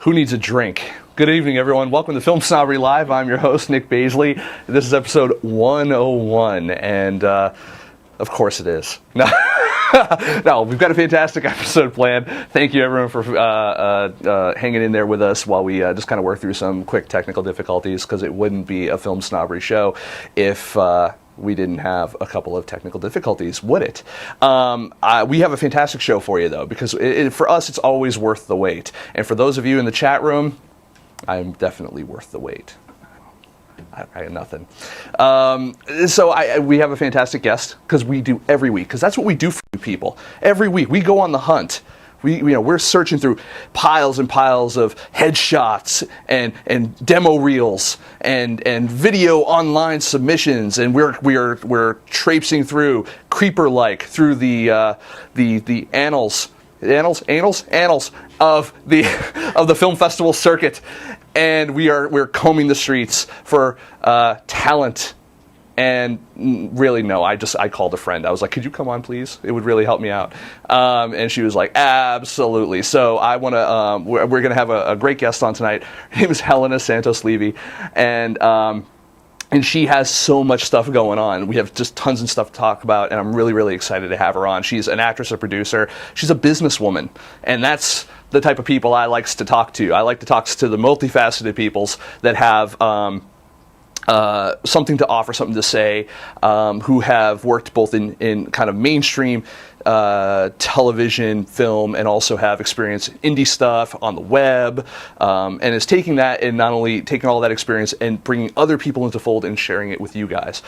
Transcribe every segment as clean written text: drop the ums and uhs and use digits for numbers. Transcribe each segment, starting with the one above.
Who needs a drink? Good evening, everyone. Welcome to Film Snobbery Live. I'm your host, Nick Baisley. This is episode 101, and of course it is. No, we've got a fantastic episode planned. Thank you, everyone, for hanging in there with us while we just kind of work through some quick technical difficulties, because it wouldn't be a Film Snobbery show if we didn't have a couple of technical difficulties, would it? We have a fantastic show for you, though, because for us, it's always worth the wait. And for those of you in the chat room, I'm definitely worth the wait. I got nothing. So we have a fantastic guest, because we do every week, because that's what we do for you people. Every week, we go on the hunt. We're searching through piles and piles of headshots and demo reels and video online submissions, and we're traipsing through creeper-like through the annals of the film festival circuit, and we're combing the streets for talent. And really, no, I called a friend. I was like, could you come on, please? It would really help me out. And she was like, absolutely. So I want to, we're going to have a great guest on tonight. Her name is Helena Santos-Levy. And she has so much stuff going on. We have just tons of stuff to talk about, and I'm really, really excited to have her on. She's an actress, a producer. She's a businesswoman, and that's the type of people I like to talk to. I like to talk to the multifaceted peoples that have something to offer, something to say, who have worked both in kind of mainstream television, film, and also have experience in indie stuff on the web, and is taking that and not only taking all that experience and bringing other people into the fold and sharing it with you guys.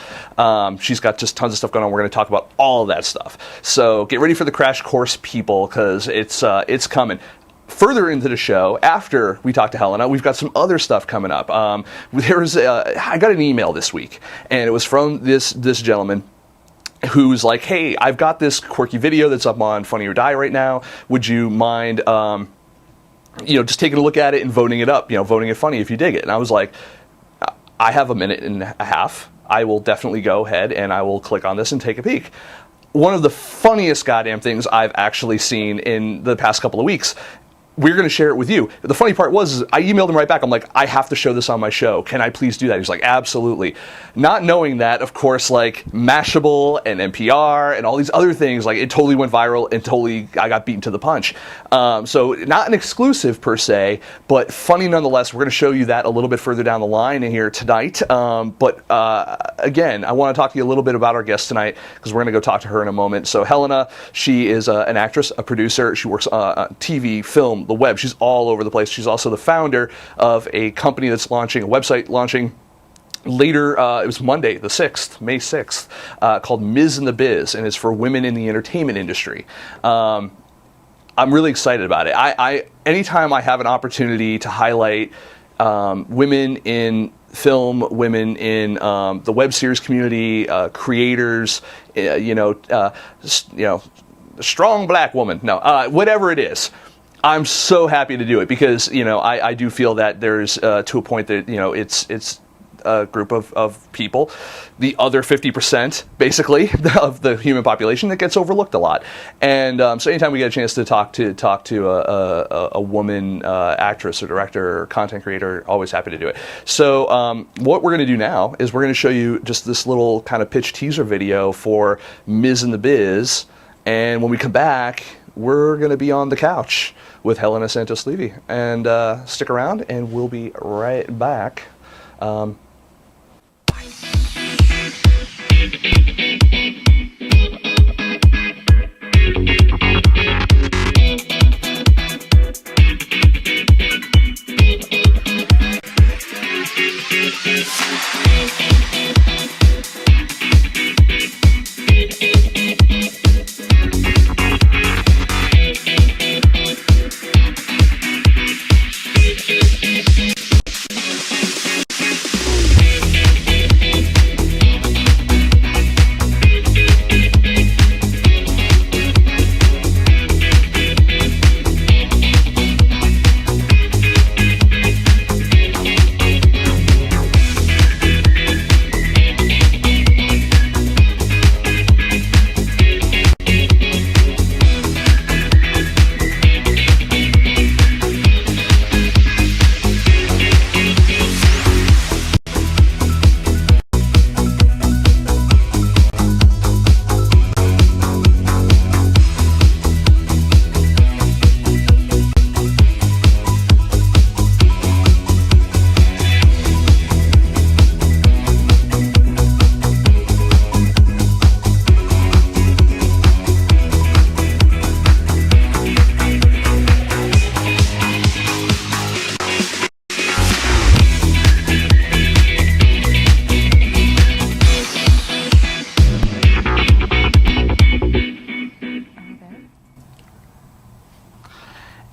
She's got just tons of stuff going on. We're going to talk about all of that stuff. So get ready for the crash course, people, because it's coming. Further into the show, after we talk to Helena, we've got some other stuff coming up. I got an email this week, and it was from this gentleman who's like, hey, I've got this quirky video that's up on Funny or Die right now. Would you mind, just taking a look at it and voting it up, voting it funny if you dig it? And I was like, I have a minute and a half. I will definitely go ahead and I will click on this and take a peek. One of the funniest goddamn things I've actually seen in the past couple of weeks. We're going to share it with you. The funny part was, I emailed him right back. I'm like, I have to show this on my show. Can I please do that? He's like, absolutely. Not knowing that, of course, like Mashable and NPR and all these other things, like it totally went viral and I got beaten to the punch. So not an exclusive per se, but funny nonetheless. We're going to show you that a little bit further down the line in here tonight. But again, I want to talk to you a little bit about our guest tonight, because we're going to go talk to her in a moment. So Helena, she is an actress, a producer. She works on TV, film, the web. She's all over the place. She's also the founder of a company that's launching, a website launching later, it was Monday, the 6th, May 6th, called Ms. in the Biz, and it's for women in the entertainment industry. I'm really excited about it. Anytime I have an opportunity to highlight women in film, women in the web series community, creators, strong black woman, whatever it is, I'm so happy to do it, because I do feel that there's to a point that it's a group of people, the other 50% basically of the human population, that gets overlooked a lot. And so anytime we get a chance to talk to a woman actress or director or content creator, always happy to do it. So what we're going to do now is we're going to show you just this little kind of pitch teaser video for Ms. in the Biz, and when we come back, we're going to be on the couch with Helena Santos-Levy. And stick around, and we'll be right back.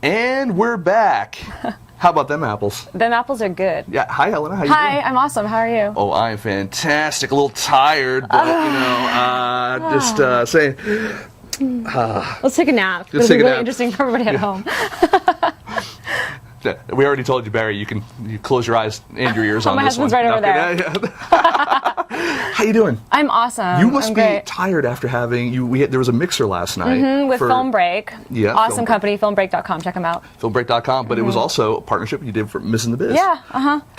And we're back. How about them apples? Them apples are good. Yeah. Hi, Helena. How you doing? Hi, I'm awesome. How are you? Oh, I'm fantastic. A little tired, but just saying. Let's take a nap. It'll be really interesting for everybody at home. We already told you, Barry. You close your eyes and your ears on my this one. husband's right over there. How you doing? I'm awesome. You must I'm be great. tired after having there was a mixer last night with Film Break. Yeah, awesome company, filmbreak.com. Check them out. Filmbreak.com, but it was also a partnership you did for Missing the Biz. Yeah.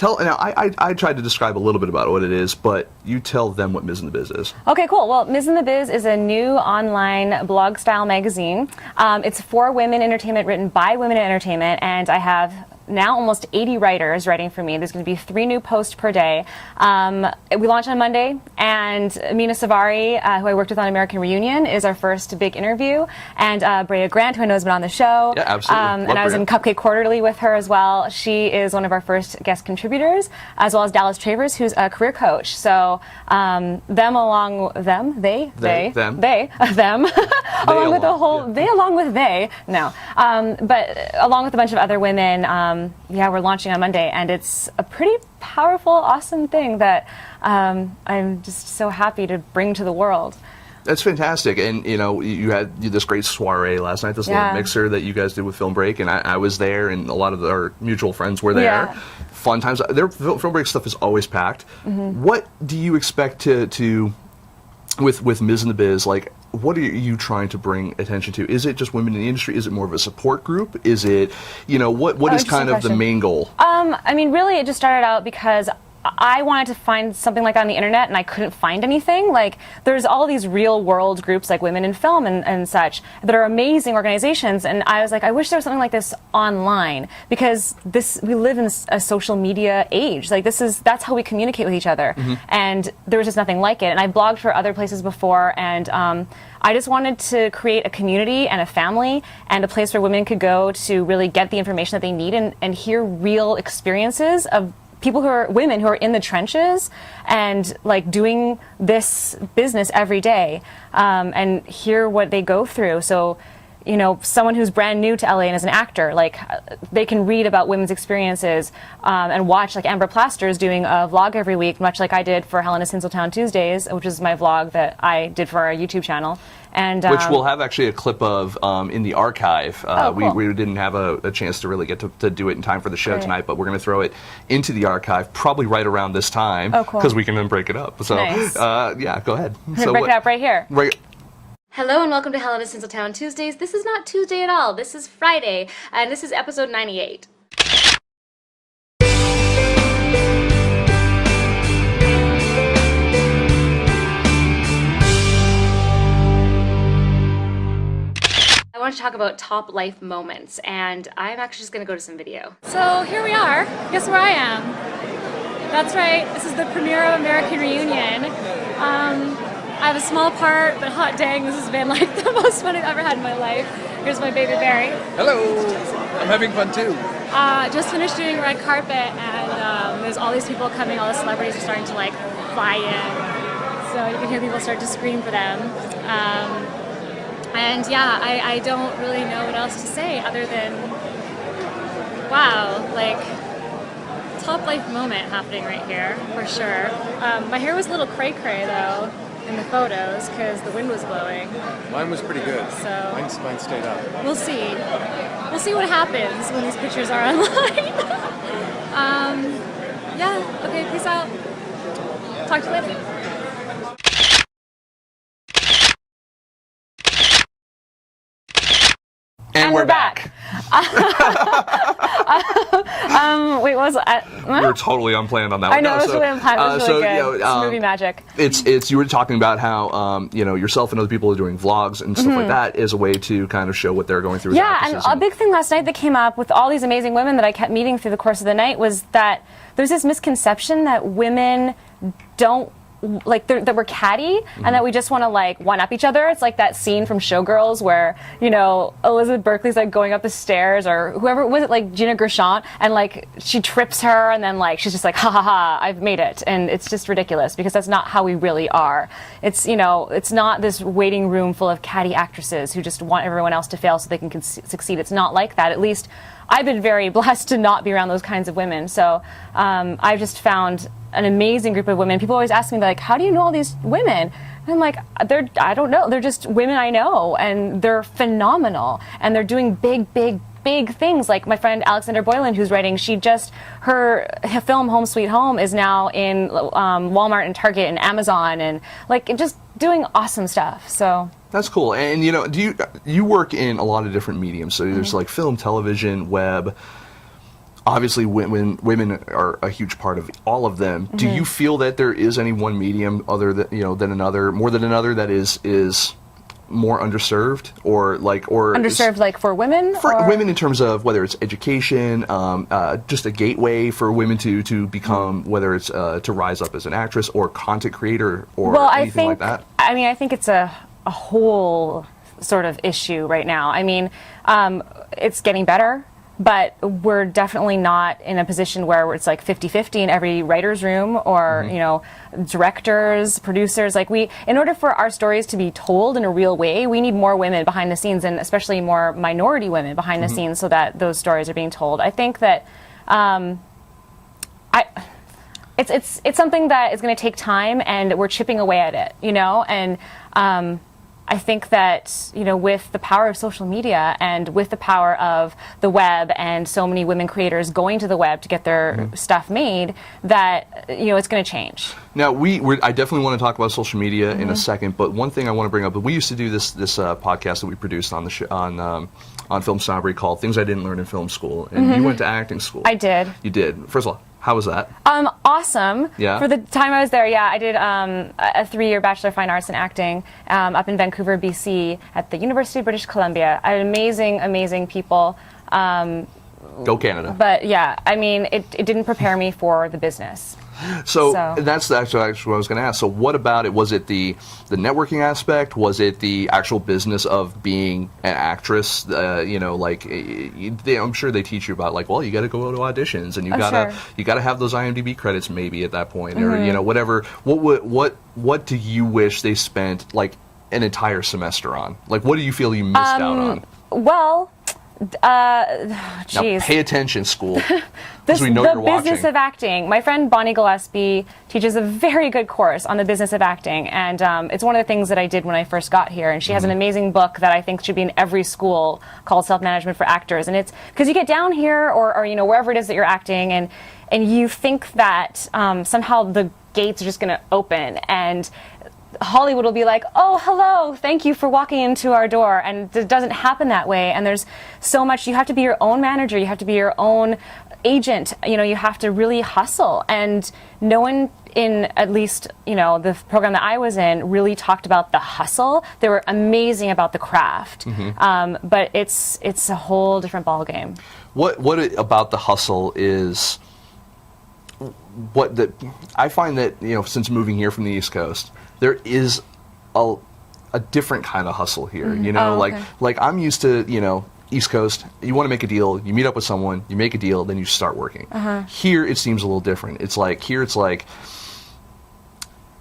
Now I tried to describe a little bit about what it is, but you tell them what Missing the Biz is. Okay, cool. Well, Missing the Biz is a new online blog-style magazine. It's for women entertainment, written by women in entertainment, and I have now almost 80 writers writing for me. There's going to be 3 new posts per day. We launch on Monday, and Mina Savari, who I worked with on American Reunion, is our first big interview, and Brea Grant, who I know has been on the show. Yeah, absolutely. And I was in Cupcake Quarterly with her as well. She is one of our first guest contributors, as well as Dallas Travers, who's a career coach. So them, along with them, along with a bunch of other women. Yeah, we're launching on Monday, and it's a pretty powerful, awesome thing that I'm just so happy to bring to the world. That's fantastic, and you had this great soiree last night, this little mixer that you guys did with Film Break, and I was there, and a lot of our mutual friends were there. Yeah. Fun times. Their Film Break stuff is always packed. What do you expect to with Ms. in the Biz, like, what are you trying to bring attention to? Is it just women in the industry? Is it more of a support group? Is it, what is kind of the main goal? I mean, really, it just started out because I wanted to find something like that on the internet, and I couldn't find anything. Like, there's all these real world groups like Women in Film and such that are amazing organizations, and I was like, I wish there was something like this online, because we live in a social media age. Like, that's how we communicate with each other, and there was just nothing like it. And I blogged for other places before, and I just wanted to create a community and a family and a place where women could go to really get the information that they need and hear real experiences of women who are in the trenches and like doing this business every day, and hear what they go through. So, someone who's brand new to LA and is an actor, like, they can read about women's experiences and watch, like, Amber Plaster's doing a vlog every week, much like I did for Helena Santos-Levy Tuesdays, which is my vlog that I did for our YouTube channel. And which we'll have actually a clip of in the archive. Cool. We didn't have a chance to really get to do it in time for the show tonight, but we're going to throw it into the archive probably right around this time, because we can then break it up. So, nice. Yeah, go ahead. I'm going to break it up right here. Right. Hello and welcome to Helena Santos-Levy Tuesdays. This is not Tuesday at all. This is Friday, and this is episode 98. I want to talk about top life moments, and I'm actually just going to go to some video. So here we are. Guess where I am? That's right. This is the premiere of American Reunion. I have a small part, but hot dang, this has been like the most fun I've ever had in my life. Here's my baby Barry. Hello! I'm having fun too. Just finished doing red carpet, and there's all these people coming, all the celebrities are starting to like fly in. So you can hear people start to scream for them. And yeah, I don't really know what else to say other than, wow, like, top life moment happening right here, for sure. My hair was a little cray-cray though in the photos because the wind was blowing. Mine was pretty good. So Mine stayed up. We'll see. We'll see what happens when these pictures are online. Yeah, okay, peace out. Talk to you later. And we're back. Wait, what was that? We were totally unplanned on that one. I know, it was really unplanned. It was really good. It's movie magic. It's you were talking about how yourself and other people are doing vlogs and stuff like that as a way to kind of show what they're going through. Yeah, and a big thing last night that came up with all these amazing women that I kept meeting through the course of the night was that there's this misconception that women don't that we're catty and that we just want to like one up each other. It's like that scene from Showgirls where, you know, Elizabeth Berkley's like going up the stairs, or whoever was it, like Gina Gershon, and like she trips her and then like she's just like, ha ha ha, I've made it. And it's just ridiculous because that's not how we really are. It's, you know, it's not this waiting room full of catty actresses who just want everyone else to fail so they can succeed. It's not like that. At least I've been very blessed to not be around those kinds of women. So I've just found an amazing group of women. People always ask me, like, how do you know all these women? And I'm like, I don't know. They're just women I know, and they're phenomenal. And they're doing big, big, big things. Like my friend Alexander Boylan, who's writing, her film Home Sweet Home is now in Walmart and Target and Amazon, and like just doing awesome stuff. So that's cool. And you know, you work in a lot of different mediums? So there's like film, television, web. Obviously, women are a huge part of all of them. Do you feel that there is any one medium other than another, more than another, that is more underserved, or underserved, like for women? For women in terms of whether it's education, just a gateway for women to become, whether it's to rise up as an actress or content creator or anything like that? I mean, I think it's a whole sort of issue right now. I mean, it's getting better, but we're definitely not in a position where it's like 50-50 in every writer's room, or you know, directors, producers. Like in order for our stories to be told in a real way, we need more women behind the scenes, and especially more minority women behind the scenes, so that those stories are being told. I think that it's something that is going to take time, and we're chipping away at it, you know. And I think that, you know, with the power of social media and with the power of the web and so many women creators going to the web to get their stuff made, that, you know, it's going to change. Now, I definitely want to talk about social media in a second, but one thing I want to bring up, we used to do this podcast that we produced on the on FilmSnobbery called Things I Didn't Learn in Film School, and you went to acting school. I did. You did. First of all, how was that? Awesome. Yeah. For the time I was there, yeah, I did a 3-year Bachelor of Fine Arts in Acting up in Vancouver, BC, at the University of British Columbia. I had amazing, amazing people. Go Canada. But yeah, I mean, it didn't prepare me for the business. So that's actually what I was going to ask. So what about it? Was it the networking aspect? Was it the actual business of being an actress? You know, like I'm sure they teach you about, like, well, you got to go to auditions, and you gotta have those IMDb credits maybe at that point, or you know, whatever. What do you wish they spent like an entire semester on? Like, what do you feel you missed out on? Well, now, pay attention, school, because we know you're watching. The business of acting. My friend Bonnie Gillespie teaches a very good course on the business of acting, and it's one of the things that I did when I first got here. And she has an amazing book that I think should be in every school called Self-Management for Actors. And it's because you get down here, or you know, wherever it is that you're acting, and you think that somehow the gates are just going to open, and Hollywood will be like, oh, hello, thank you for walking into our door. And it doesn't happen that way. And there's so much. You have to be your own manager. You have to be your own agent. You know, you have to really hustle. And no one in, at least, you know, the program that I was in, really talked about the hustle. They were amazing about the craft. But it's a whole different ballgame. What about the hustle is I find that, you know, since moving here from the East Coast, there is a different kind of hustle here, you know, like I'm used to, you know, East Coast, you want to make a deal, you meet up with someone, you make a deal, then you start working. Here it seems a little different. It's like, here it's like,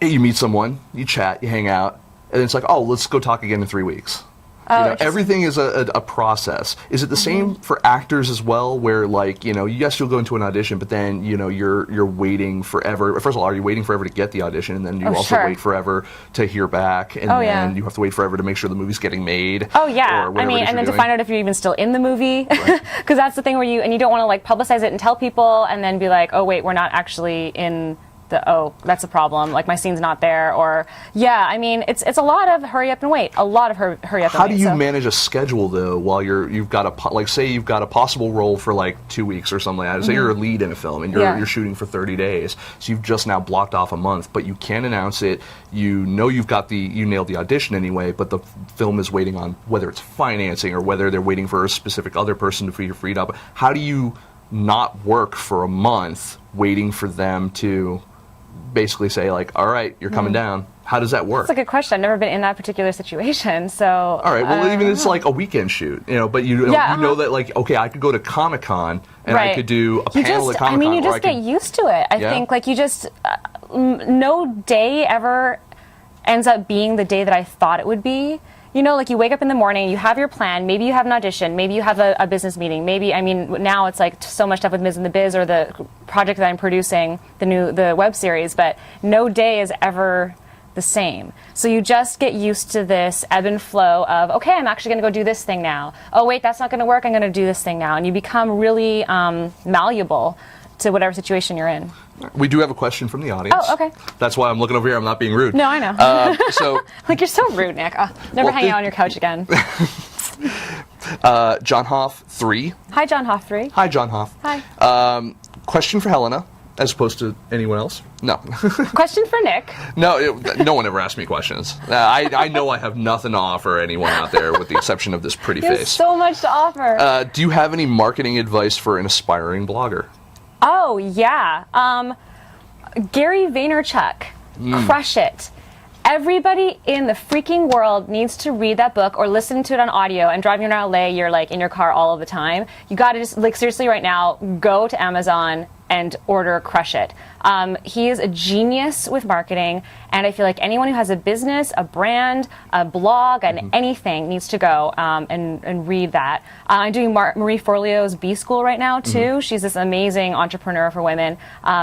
hey, you meet someone, you chat, you hang out, and it's like, oh, let's go talk again in 3 weeks. You know, everything is a process. Is it the same for actors as well, where, like, you know, yes, you'll go into an audition, but then, you know, you're waiting forever. First of all, are you waiting forever to get the audition, and then you also wait forever to hear back, and then you have to wait forever to make sure the movie's getting made? Oh yeah, I mean, and then to find out if you're even still in the movie, because that's the thing where you don't want to like publicize it and tell people, and then be like, oh wait, we're not actually in. That's a problem. Like, my scene's not there, or I mean, it's a lot of hurry up and wait. A lot of hurry up and wait. How do you manage a schedule though, while you've got say you've got a possible role for like 2 weeks or something like that. Say you're a lead in a film and you're shooting for 30 days, so you've just now blocked off a month, but you can't announce it. You know you nailed the audition anyway, but the film is waiting on whether it's financing or whether they're waiting for a specific other person to be freed up. How do you not work for a month waiting for them to basically say like, all right, you're coming down. How does that work? That's a good question. I've never been in that particular situation, so. All right. Well, even it's like a weekend shoot, but you know that like, okay, I could go to Comic-Con and I could do a panel at Comic-Con. I mean, you just get used to it. I think like you just no day ever ends up being the day that I thought it would be. Like you wake up in the morning, you have your plan, maybe you have an audition, maybe you have a business meeting, now it's like so much stuff with Ms. in the Biz or the project that I'm producing, the web series, but no day is ever the same. So you just get used to this ebb and flow of, okay, I'm actually going to go do this thing now. Oh, wait, that's not going to work. I'm going to do this thing now. And you become really malleable to whatever situation you're in. We do have a question from the audience. Oh, okay. That's why I'm looking over here. I'm not being rude. No, I know. So, like, you're so rude, Nick. Never hang out on your couch again. John Hoff 3. Hi, John Hoff 3. Hi, John Hoff. Hi. Question for Helena, as opposed to anyone else? No. Question for Nick. No, no one ever asked me questions. I know I have nothing to offer anyone out there with the exception of this pretty There's face. so much to offer. Do you have any marketing advice for an aspiring blogger? Oh, yeah. Gary Vaynerchuk, Crush It. Everybody in the freaking world needs to read that book or listen to it on audio. And driving around LA, you're like in your car all of the time. You got to just, like, seriously right now, go to Amazon and order Crush It. He is a genius with marketing, and I feel like anyone who has a business, a brand, a blog, and anything needs to go and read that. I'm doing Marie Forleo's B School right now, too. She's this amazing entrepreneur for women.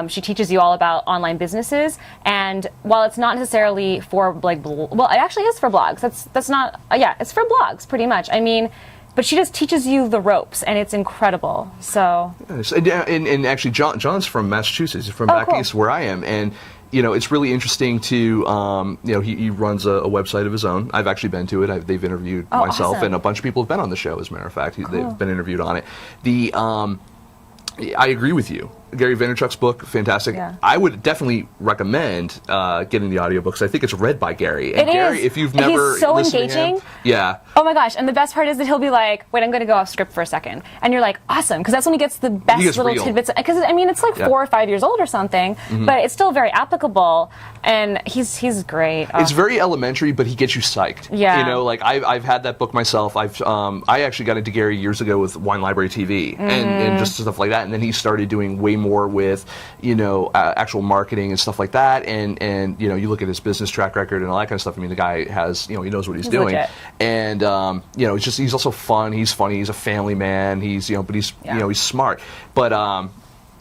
She teaches you all about online businesses, and while it's not necessarily for, like, well, it actually is for blogs. That's not, it's for blogs, pretty much. I mean, but she just teaches you the ropes, and it's incredible. So, and actually, John's from Massachusetts. He's from back east where I am, and it's really interesting to he runs a website of his own. I've actually been to it. They've interviewed myself, awesome. and a bunch of people have been on the show. As a matter of fact, they've been interviewed on it. I agree with you. Gary Vaynerchuk's book, fantastic. Yeah. I would definitely recommend getting the audiobooks. I think it's read by Gary. And it Gary, is. if you've never He's so listened to engaging. him, yeah. Oh my gosh! And the best part is that he'll be like, "Wait, I'm going to go off script for a second," and you're like, "Awesome," because that's when he gets the best little real. tidbits. Because I mean, it's like 4 or 5 years old or something, but it's still very applicable, and he's great. It's very elementary, but he gets you psyched. Yeah. Like I've had that book myself. I actually got into Gary years ago with Wine Library TV and just stuff like that, and then he started doing way more with actual marketing and stuff like that. And you look at his business track record and all that kind of stuff. I mean, the guy has he knows what he's doing, legit. and it's just he's also fun. He's funny. He's a family man. He's but he's he's smart. But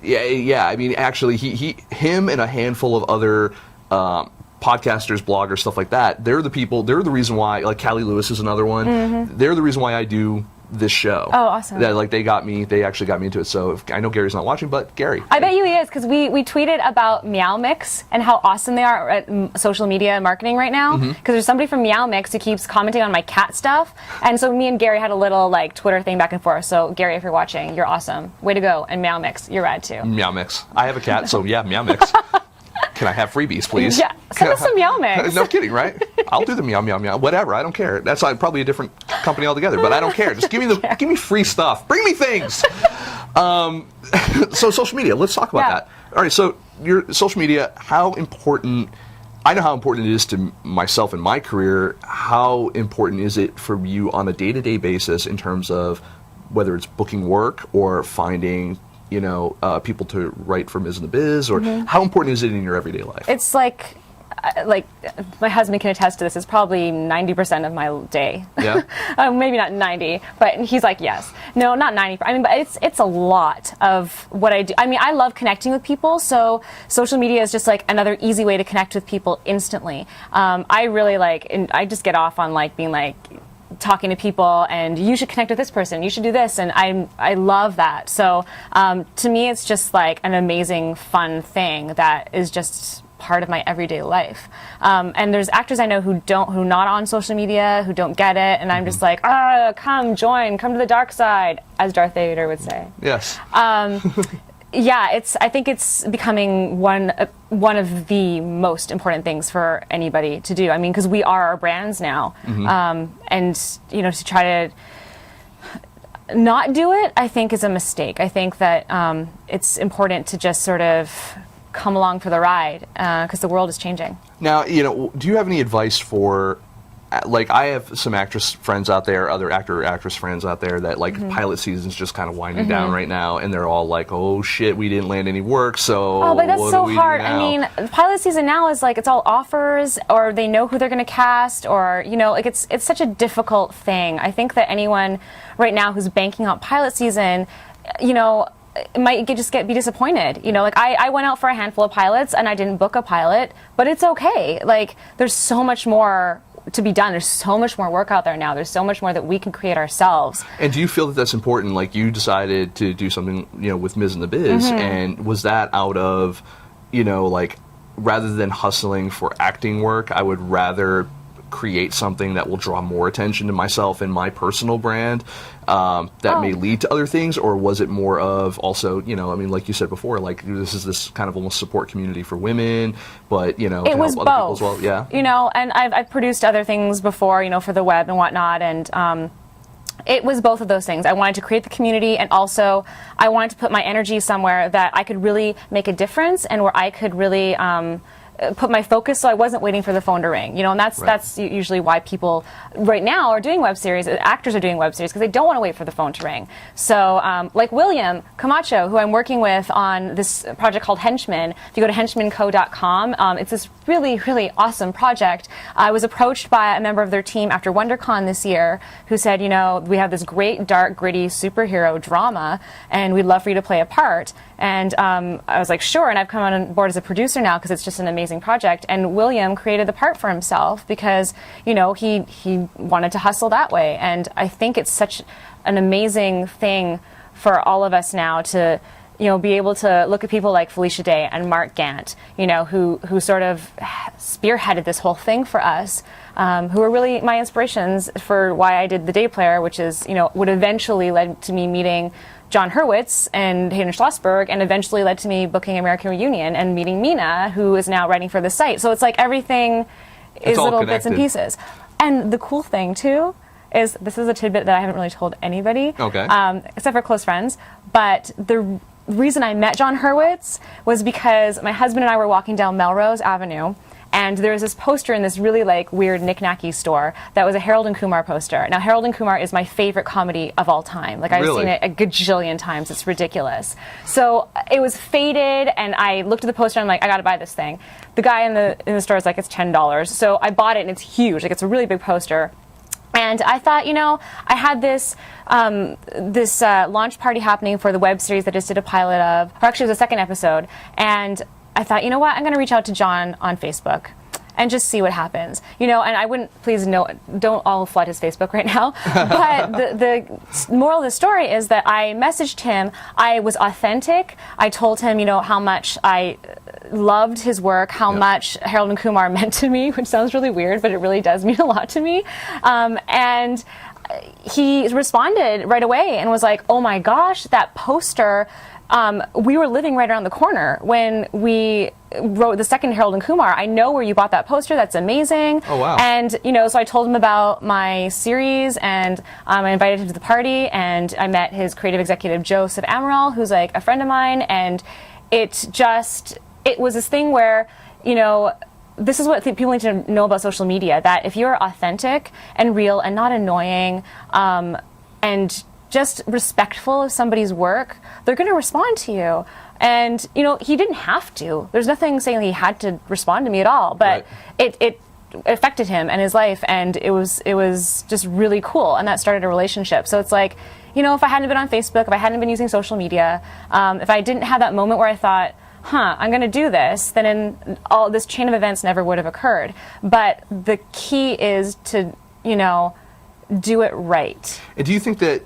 yeah. I mean, actually, him and a handful of other podcasters, bloggers, stuff like that. They're the people. They're the reason why. Like Callie Lewis is another one. They're the reason why I do this show. Oh, awesome. That they actually got me into it. So I know Gary's not watching, but Gary. I bet you he is, because we tweeted about Meow Mix and how awesome they are at social media marketing right now. Because there's somebody from Meow Mix who keeps commenting on my cat stuff, and so me and Gary had a little like Twitter thing back and forth. So Gary, if you're watching, you're awesome. Way to go. And Meow Mix, you're rad too. Meow Mix. I have a cat, so yeah, Meow Mix. Can I have freebies, please? Yeah, send us some Meow Mix. No kidding, right? I'll do the meow, meow, meow. Whatever, I don't care. That's probably a different company altogether, but I don't care. Just give me free stuff. Bring me things. So social media. Let's talk about that. All right. So your social media. How important? I know how important it is to myself in my career. How important is it for you on a day-to-day basis in terms of whether it's booking work or finding people to write for Ms. in the Biz, or how important is it in your everyday life? It's like my husband can attest to this. It's probably 90% of my day. Yeah. Maybe not 90, but he's like, yes. No, not 90. I mean, but it's a lot of what I do. I mean, I love connecting with people, so social media is just like another easy way to connect with people instantly. I really and I just get off on being talking to people, and you should connect with this person, you should do this, and I love that. So to me, it's just like an amazing, fun thing that is just part of my everyday life. And there's actors I know who not on social media, who don't get it, and I'm just like, come to the dark side, as Darth Vader would say. Yes. Yeah, I think it's becoming one of the most important things for anybody to do. I mean, because we are our brands now, and to try to not do it, I think is a mistake. I think that it's important to just sort of come along for the ride, because the world is changing. Now, do you have any advice for, like, I have some actress friends out there, other actress friends out there that, like, pilot season's just kind of winding down right now, and they're all like, oh shit, we didn't land any work, so oh, but that's what so do we hard. do now? I mean, pilot season now is like, it's all offers, or they know who they're going to cast, or, like, it's such a difficult thing. I think that anyone right now who's banking on pilot season, might be disappointed. Like, I went out for a handful of pilots and I didn't book a pilot, but it's okay. Like, there's so much more to be done. There's so much more work out there now. There's so much more that we can create ourselves. And do you feel that that's important? Like, you decided to do something, with Ms. in the Biz, and was that out of, like, rather than hustling for acting work, I would rather create something that will draw more attention to myself and my personal brand, that may lead to other things? Or was it more of also, like you said before, like, this is this kind of almost support community for women, but, to it was help both, other people as well? Yeah. And I've produced other things before, for the web and whatnot, and it was both of those things. I wanted to create the community, and also I wanted to put my energy somewhere that I could really make a difference, and where I could really put my focus, so I wasn't waiting for the phone to ring. And that's usually why people right now are doing web series, actors are doing web series, because they don't want to wait for the phone to ring. So like William Camacho, who I'm working with on this project called Henchmen. If you go to henchmanco.com, it's this really, really awesome project. I was approached by a member of their team after WonderCon this year who said, we have this great, dark, gritty superhero drama, and we'd love for you to play a part. And I was like, sure, and I've come on board as a producer now because it's just an amazing project. And William created the part for himself because, he wanted to hustle that way. And I think it's such an amazing thing for all of us now to, be able to look at people like Felicia Day and Mark Gant, who sort of spearheaded this whole thing for us, who are really my inspirations for why I did The Day Player, which is, would eventually led to me meeting John Hurwitz and Hayden Schlossberg, and eventually led to me booking American Reunion and meeting Mina, who is now writing for the site. So it's like everything is little connected. bits and pieces. And the cool thing, too, is this is a tidbit that I haven't really told anybody, except for close friends, but the reason I met John Hurwitz was because my husband and I were walking down Melrose Avenue, and there was this poster in this really weird knick-knacky store that was a Harold and Kumar poster. Now, Harold and Kumar is my favorite comedy of all time. Like, I've seen it a gajillion times. It's ridiculous. So it was faded, and I looked at the poster, and I'm like, I gotta buy this thing. The guy in the store is like, it's $10. So I bought it, and it's huge. Like, it's a really big poster. And I thought, I had this launch party happening for the web series that I just did a pilot of, or actually it was the second episode. And I thought, I'm going to reach out to John on Facebook and just see what happens. And I wouldn't, please, don't all flood his Facebook right now. But the moral of the story is that I messaged him. I was authentic. I told him, how much I loved his work, how much Harold and Kumar meant to me, which sounds really weird, but it really does mean a lot to me. And he responded right away and was like, oh my gosh, that poster, we were living right around the corner when we wrote the second Harold and Kumar. I know where you bought that poster. That's amazing. Oh, wow. And, so I told him about my series, and I invited him to the party, and I met his creative executive, Joseph Amaral, who's like a friend of mine, and it was this thing where, this is what people need to know about social media, that if you're authentic and real and not annoying, and just respectful of somebody's work, they're going to respond to you. And, he didn't have to. There's nothing saying he had to respond to me at all, but it affected him and his life, and it was just really cool, and that started a relationship. So it's like, if I hadn't been on Facebook, if I hadn't been using social media, if I didn't have that moment where I thought, I'm going to do this, then all this chain of events never would have occurred. But the key is to, do it right. And do you think that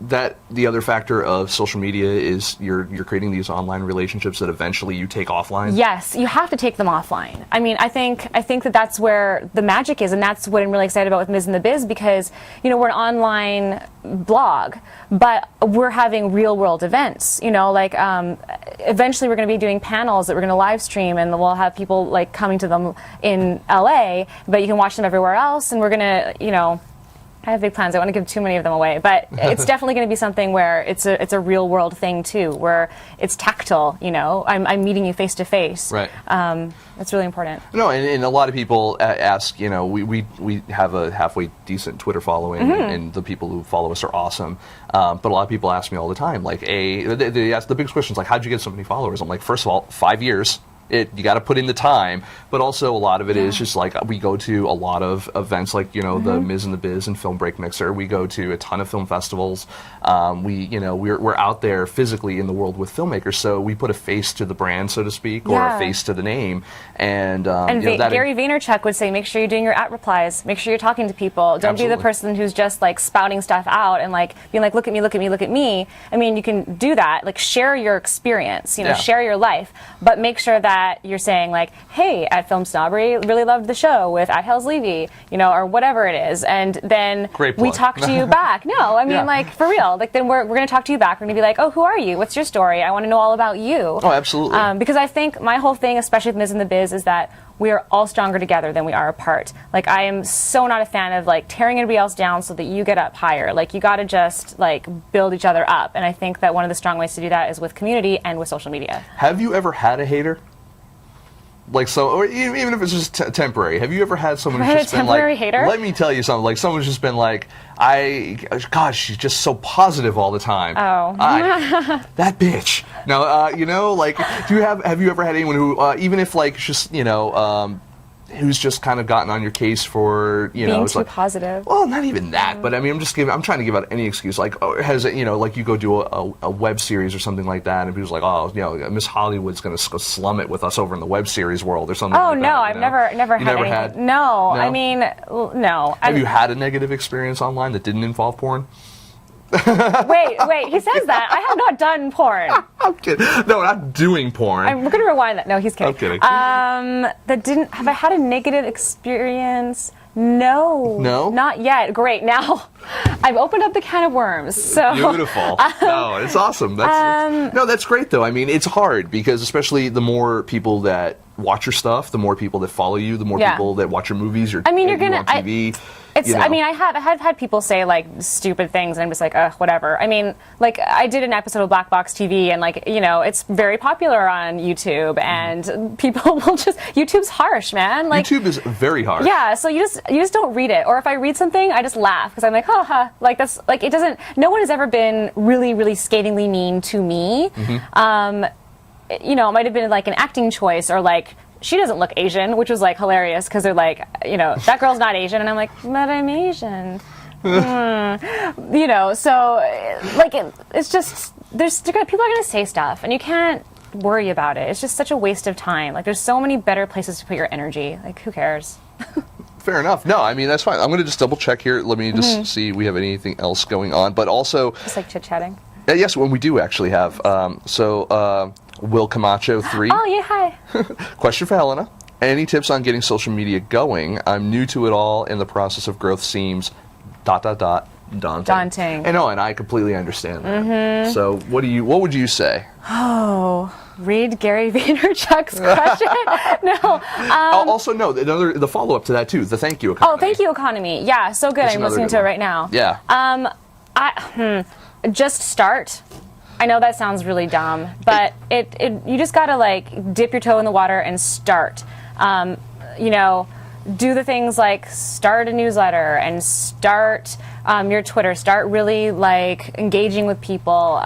that the other factor of social media is you're creating these online relationships that eventually you take offline? Yes, you have to take them offline. I mean, I think that's where the magic is, and that's what I'm really excited about with Ms. in the Biz, because we're an online blog, but we're having real world events. Eventually we're going to be doing panels that we're going to live stream, and we'll have people coming to them in LA, but you can watch them everywhere else, and we're going to I have big plans. I want to give too many of them away, but it's definitely going to be something where it's a real world thing too, where it's tactile. You know, I'm meeting you face to face. Right. It's really important. No, and a lot of people ask. You know, we have a halfway decent Twitter following, and the people who follow us are awesome. But a lot of people ask me all the time, like, they ask the biggest questions, like, how'd you get so many followers? I'm like, first of all, 5 years. You got to put in the time, but also a lot of it is just like we go to a lot of events, like the Ms. and the Biz and Film Break Mixer. We go to a ton of film festivals. We're out there physically in the world with filmmakers, so we put a face to the brand, so to speak, or a face to the name. And Gary Vaynerchuk would say, make sure you're doing your @replies, make sure you're talking to people. Don't be the person who's just like spouting stuff out and like being like, look at me, look at me, look at me. I mean, you can do that, like share your experience, share your life, but make sure that you're saying like, hey, at FilmSnobbery, really loved the show with @Helena-Santos-Levy, or whatever it is, and then we talk to you back. No, I mean like for real. Like then we're going to talk to you back. We're going to be like, oh, who are you? What's your story? I want to know all about you. Oh, absolutely. Because I think my whole thing, especially with Ms. and the Biz, is that we are all stronger together than we are apart. Like I am so not a fan of like tearing everybody else down so that you get up higher. Like you got to just like build each other up. And I think that one of the strong ways to do that is with community and with social media. Have you ever had a hater? Like or even if it's just temporary. Have you ever had someone who's just been like, hater? Let me tell you something. Like someone's just been like, gosh, she's just so positive all the time. Oh, that bitch. No, like, have you ever had anyone who, even if like just who's just kind of gotten on your case for being it's too like, positive? Well, not even that, but I mean, I'm trying to give out any excuse. Like, has it, like you go do a web series or something like that, and people's like, Miss Hollywood's going to slum it with us over in the web series world or something. Oh like no, that, I've never had anything. No, I mean, no. Have you had a negative experience online that didn't involve porn? Wait, he says that. I have not done porn. I'm kidding. No, not doing porn. We're going to rewind that. No, he's kidding. I'm kidding. Have I had a negative experience? No. No? Not yet. Great. Now, I've opened up the can of worms. So beautiful. No, it's awesome. That's great, though. I mean, it's hard because especially the more people that watch your stuff, the more people that follow you, the more people that watch your movies, you're on TV. I mean, I have had people say like stupid things, and I'm just like, whatever. I mean, like I did an episode of Black Box TV, and like it's very popular on YouTube, and people will just YouTube's harsh, man. Like YouTube is very harsh. Yeah, so you just don't read it, or if I read something, I just laugh because I'm like, like that's like it doesn't. No one has ever been really, really scathingly mean to me. It might have been like an acting choice or like. She doesn't look Asian, which was like hilarious because they're like, that girl's not Asian, and I'm like, but I'm Asian. So like it's just people are gonna say stuff, and you can't worry about it. It's just such a waste of time. Like there's so many better places to put your energy. Like who cares? Fair enough. No, I mean that's fine. I'm gonna just double check here. Let me just see if we have anything else going on. But also just like chit chatting. Yes, when we do actually have. Will Camacho 3. Oh, yeah, hi. Question for Helena. Any tips on getting social media going? I'm new to it all, and the process of growth seems ... daunting. And I completely understand that. So what would you say? Oh, read Gary Vaynerchuk's question? No. Also, no, the follow-up to that, too, the thank you economy. Oh, thank you economy. Yeah, so good. I'm listening to it right now. Yeah. Just start. I know that sounds really dumb, but you just gotta like dip your toe in the water and start. Do the things like start a newsletter and start your Twitter. Start really like engaging with people.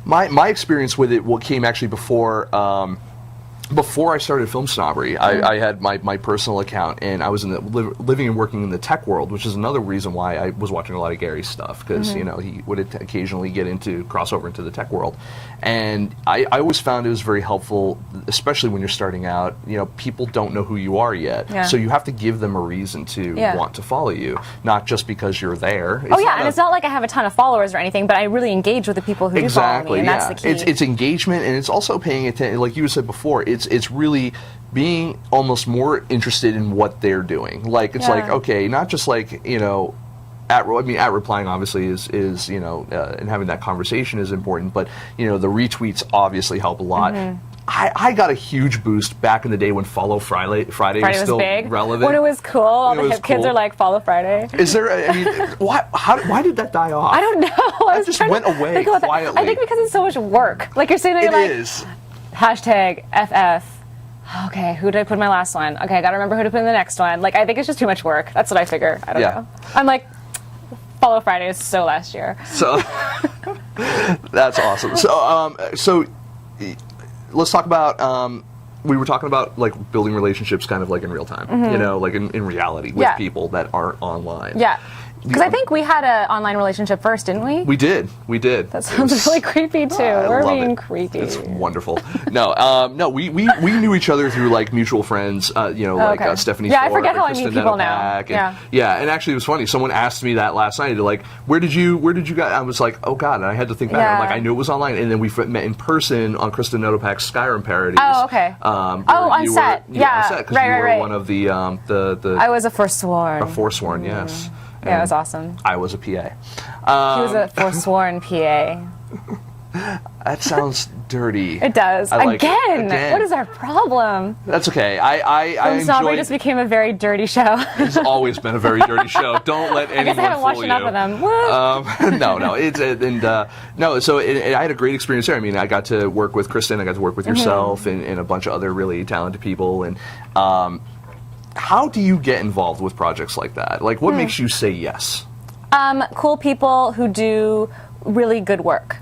My experience with it came actually before I started FilmSnobbery. I had my personal account, and I was living and working in the tech world, which is another reason why I was watching a lot of Gary's stuff, because he would occasionally crossover into the tech world, and I always found it was very helpful, especially when you're starting out. People don't know who you are yet, so you have to give them a reason to want to follow you, not just because you're there. And it's not like I have a ton of followers or anything, but I really engage with the people who do follow me, and that's the key. It's engagement, and it's also paying attention, like you said before. It's really being almost more interested in what they're doing. Like it's like, okay, not just like at replying obviously is and having that conversation is important, but the retweets obviously help a lot. I got a huge boost back in the day when Follow Friday was still big. relevant. When it was cool, all the hip kids cool. are like, Follow Friday. Is there, I mean, why did that die off? I don't know. It just went away quietly. I think because it's so much work. Like you're sitting there, It like, is. hashtag FF. Okay, who did I put in my last one? Okay, I gotta remember who to put in the next one. Like, I think it's just too much work. That's what I figure. I don't know. I'm like, Follow Friday is so last year. So, that's awesome. So let's talk about, we were talking about like building relationships kind of like in real time, you know, like in reality with people that aren't online. Yeah. Because I think we had an online relationship first, didn't we? We did. That sounds really creepy too. We're being creepy. It's wonderful. No, we knew each other through like mutual friends. You know, like Stephanie. Yeah, Ford, I forget how Kristen I meet people now. And, and actually, it was funny. Someone asked me that last night. They're like, "Where did you guys?" I was like, "Oh God!" And I had to think back. I'm like, I knew it was online, and then we met in person on Kristen Notopak's Skyrim parodies. Oh, okay. On set. On set, because you were one of the I was a Forsworn. A Forsworn, yes. Yeah, it was awesome. I was a PA. He was a forsworn PA. That sounds dirty. It does. Like Again, what is our problem? That's okay. I FilmSnobbery just became a very dirty show. It's always been a very dirty show. Don't let anyone I guess I haven't watched enough of them. So I had a great experience there. I mean, I got to work with Kristen. I got to work with yourself and a bunch of other really talented people. And how do you get involved with projects like that? Like, what makes you say yes? Cool people who do really good work.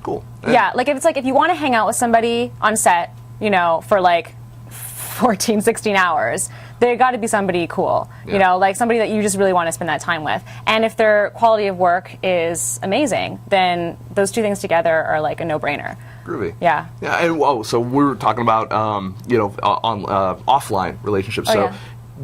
Cool. Yeah, like if you want to hang out with somebody on set, you know, for like 14, 16 hours, they got to be somebody cool, you know, like somebody that you just really want to spend that time with. And if their quality of work is amazing, then those two things together are like a no-brainer. Groovy. Yeah. Yeah, and so we were talking about, you know, on offline relationships. So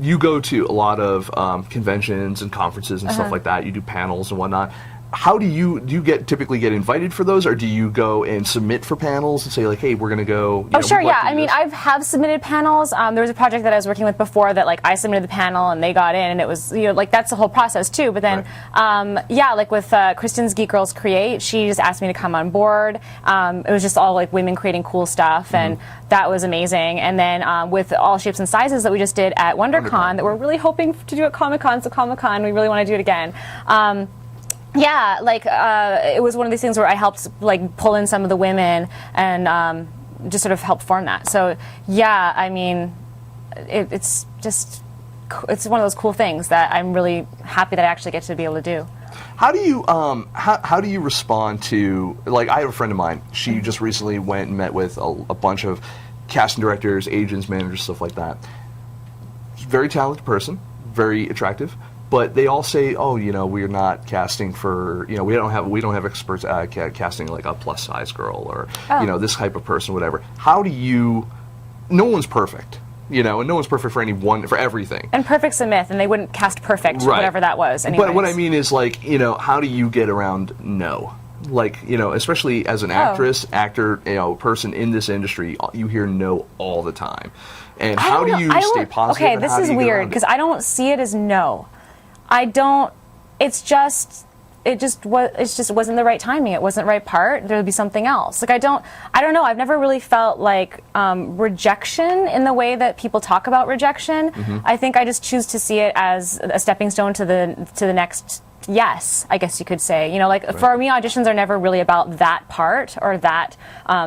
you go to a lot of conventions and conferences and stuff like that. You do panels and whatnot. How do you typically get invited for those, or do you go and submit for panels and say like, hey, we're gonna go? Sure, yeah. I mean, I have submitted panels. There was a project that I was working with before that like I submitted the panel and they got in, and it was, you know, like that's the whole process too. But then, like with Kristen's Geek Girls Create, she just asked me to come on board. It was just all like women creating cool stuff, and that was amazing. And then with All Shapes and Sizes that we just did at WonderCon, that we're really hoping to do at Comic-Con. So Comic-Con, we really want to do it again. Yeah, like it was one of these things where I helped like pull in some of the women and just sort of help form that. So yeah, I mean, it's one of those cool things that I'm really happy that I actually get to be able to do. How do you how do you respond to, like, I have a friend of mine. She just recently went and met with a bunch of casting directors, agents, managers, stuff like that. Very talented person, very attractive. But they all say, oh, you know, we're not casting for, you know, we don't have experts casting like a plus size girl or you know, this type of person, whatever. How do you? No one's perfect, you know, and no one's perfect for everything. And perfect's a myth, and they wouldn't cast perfect, whatever that was. Anyways. But what I mean is, like, you know, how do you get around no? Like, you know, especially as an actress, actor, you know, person in this industry, you hear no all the time. And how do you stay positive? Okay, this is weird because I don't see it as no. I don't. It just wasn't the right timing. It wasn't the right part. There would be something else. Like I don't know. I've never really felt like rejection in the way that people talk about rejection. I think I just choose to see it as a stepping stone to the next yes, I guess you could say. You know, like for me, auditions are never really about that part or that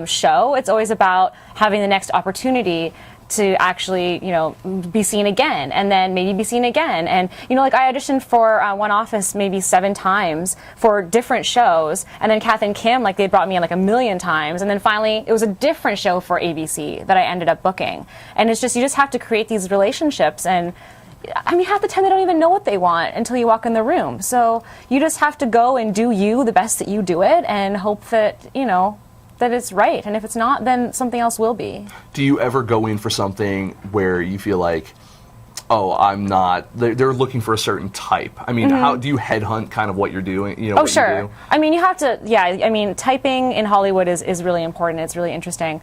show. It's always about having the next opportunity to actually, you know, be seen again, and then maybe be seen again. And, you know, like I auditioned for One Office maybe 7 times for different shows, and then Kath and Kim, like they brought me in like 1,000,000 times, and then finally it was a different show for ABC that I ended up booking. And it's just, you just have to create these relationships, and I mean, half the time they don't even know what they want until you walk in the room. So you just have to go and do you the best that you do it, and hope that, you know, that it's right, and if it's not, then something else will be. Do you ever go in for something where you feel like, oh, I'm not, they're looking for a certain type? I mean, how do you headhunt kind of what you're doing? You know, what sure. You do? I mean, you have to, I mean, typing in Hollywood is really important. It's really interesting.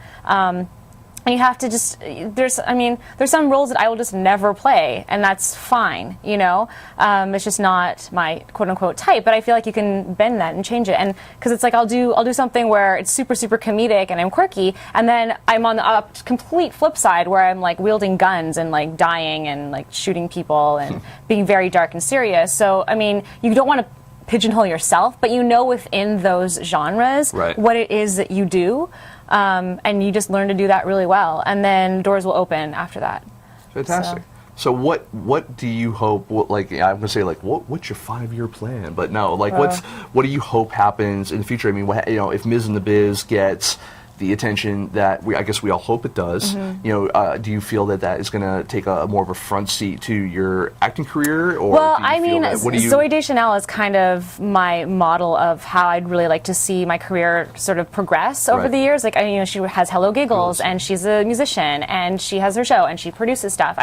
you have to just, there's some roles that I will just never play, and that's fine, you know? It's just not my quote-unquote type, but I feel like you can bend that and change it, and because it's like I'll do something where it's super, super comedic and I'm quirky, and then I'm on the complete flip side where I'm like wielding guns and like dying and like shooting people and being very dark and serious. So, I mean, you don't want to pigeonhole yourself, but you know within those genres right. what it is that you do. And you just learn to do that really well, and then doors will open after that. Fantastic. So what do you hope? Like I'm gonna say, like what's your 5-year plan? But no, like what do you hope happens in the future? I mean, if Ms. in the Biz gets the attention that I guess we all hope it does. Mm-hmm. You know, do you feel that is going to take a more of a front seat to your acting career? Or well, do you feel that, Zooey Deschanel is kind of my model of how I'd really like to see my career sort of progress over the years. Like, she has Hello Giggles, and she's a musician, and she has her show, and she produces stuff.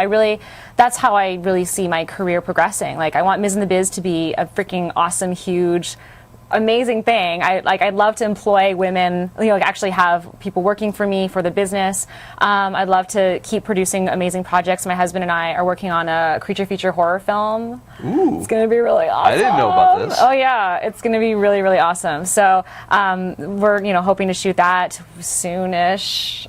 That's how I really see my career progressing. Like, I want Ms. in the Biz to be a freaking awesome, huge, amazing thing. I'd love to employ women, like actually have people working for me for the business. I'd love to keep producing amazing projects. My husband and I are working on a creature feature horror film. Ooh. It's going to be really awesome. I didn't know about this. Oh yeah, it's going to be really, really awesome. So we're hoping to shoot that soonish.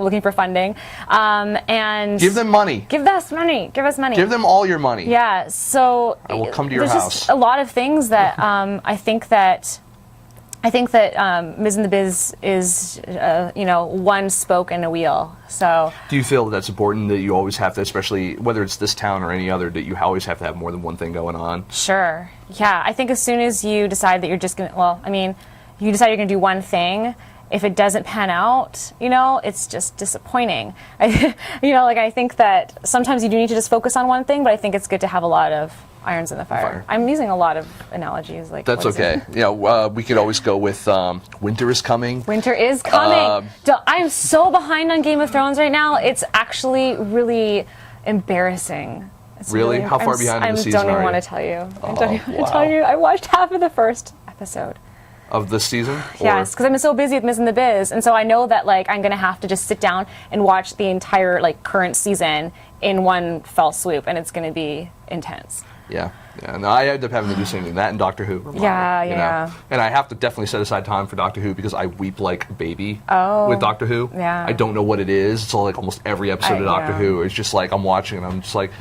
Looking for funding. And give them money. Give us money. Give us money. Give them all your money. Yeah. So I will come to your there's house. Just a lot of things that I think that Ms. in the Biz is, one spoke in a wheel. So, do you feel that's important that you always have to, especially whether it's this town or any other, that you always have to have more than one thing going on? Sure. Yeah. I think as soon as you decide that you're just going to, you decide you're going to do one thing, if it doesn't pan out, it's just disappointing. I think that sometimes you do need to just focus on one thing, but I think it's good to have a lot of irons in the fire. I'm using a lot of analogies. That's okay. We could always go with winter is coming. Winter is coming. I'm so behind on Game of Thrones right now. It's actually really embarrassing. Really? How far behind in the season I don't even are want you? to tell you. I don't even want to tell you. I watched half of the first episode. Of this season? Yes, because I'm so busy with Ms. in the Biz, and so I know that I'm going to have to just sit down and watch the entire current season in one fell swoop, and it's going to be intense. Yeah. No, I end up having to do something that and Doctor Who. Yeah. And I have to definitely set aside time for Doctor Who because I weep like a baby with Doctor Who. Yeah. I don't know what it is. It's all almost every episode of Doctor Who. It's just I'm watching and I'm just like,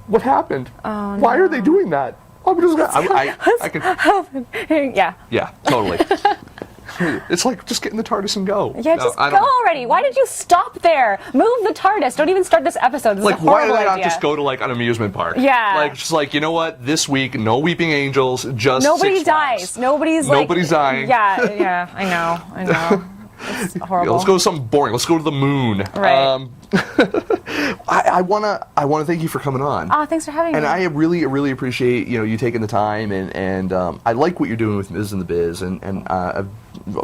what happened? Oh, no. Why are they doing that? I'm just gonna, I could. Yeah. Yeah, totally. It's like just get in the TARDIS and go. Yeah, just go already. Why did you stop there? Move the TARDIS. Don't even start this episode. This is a why do horrible they not idea. just go to an amusement park? Yeah. You know what? This week, no weeping angels, just nobody Six Flags. dies. Nobody's dying. Yeah. I know. It's horrible. Let's go to something boring. Let's go to the moon. Right. I wanna thank you for coming on. Oh, thanks for having me. And I really appreciate you taking the time and I like what you're doing with Ms. in the Biz and I've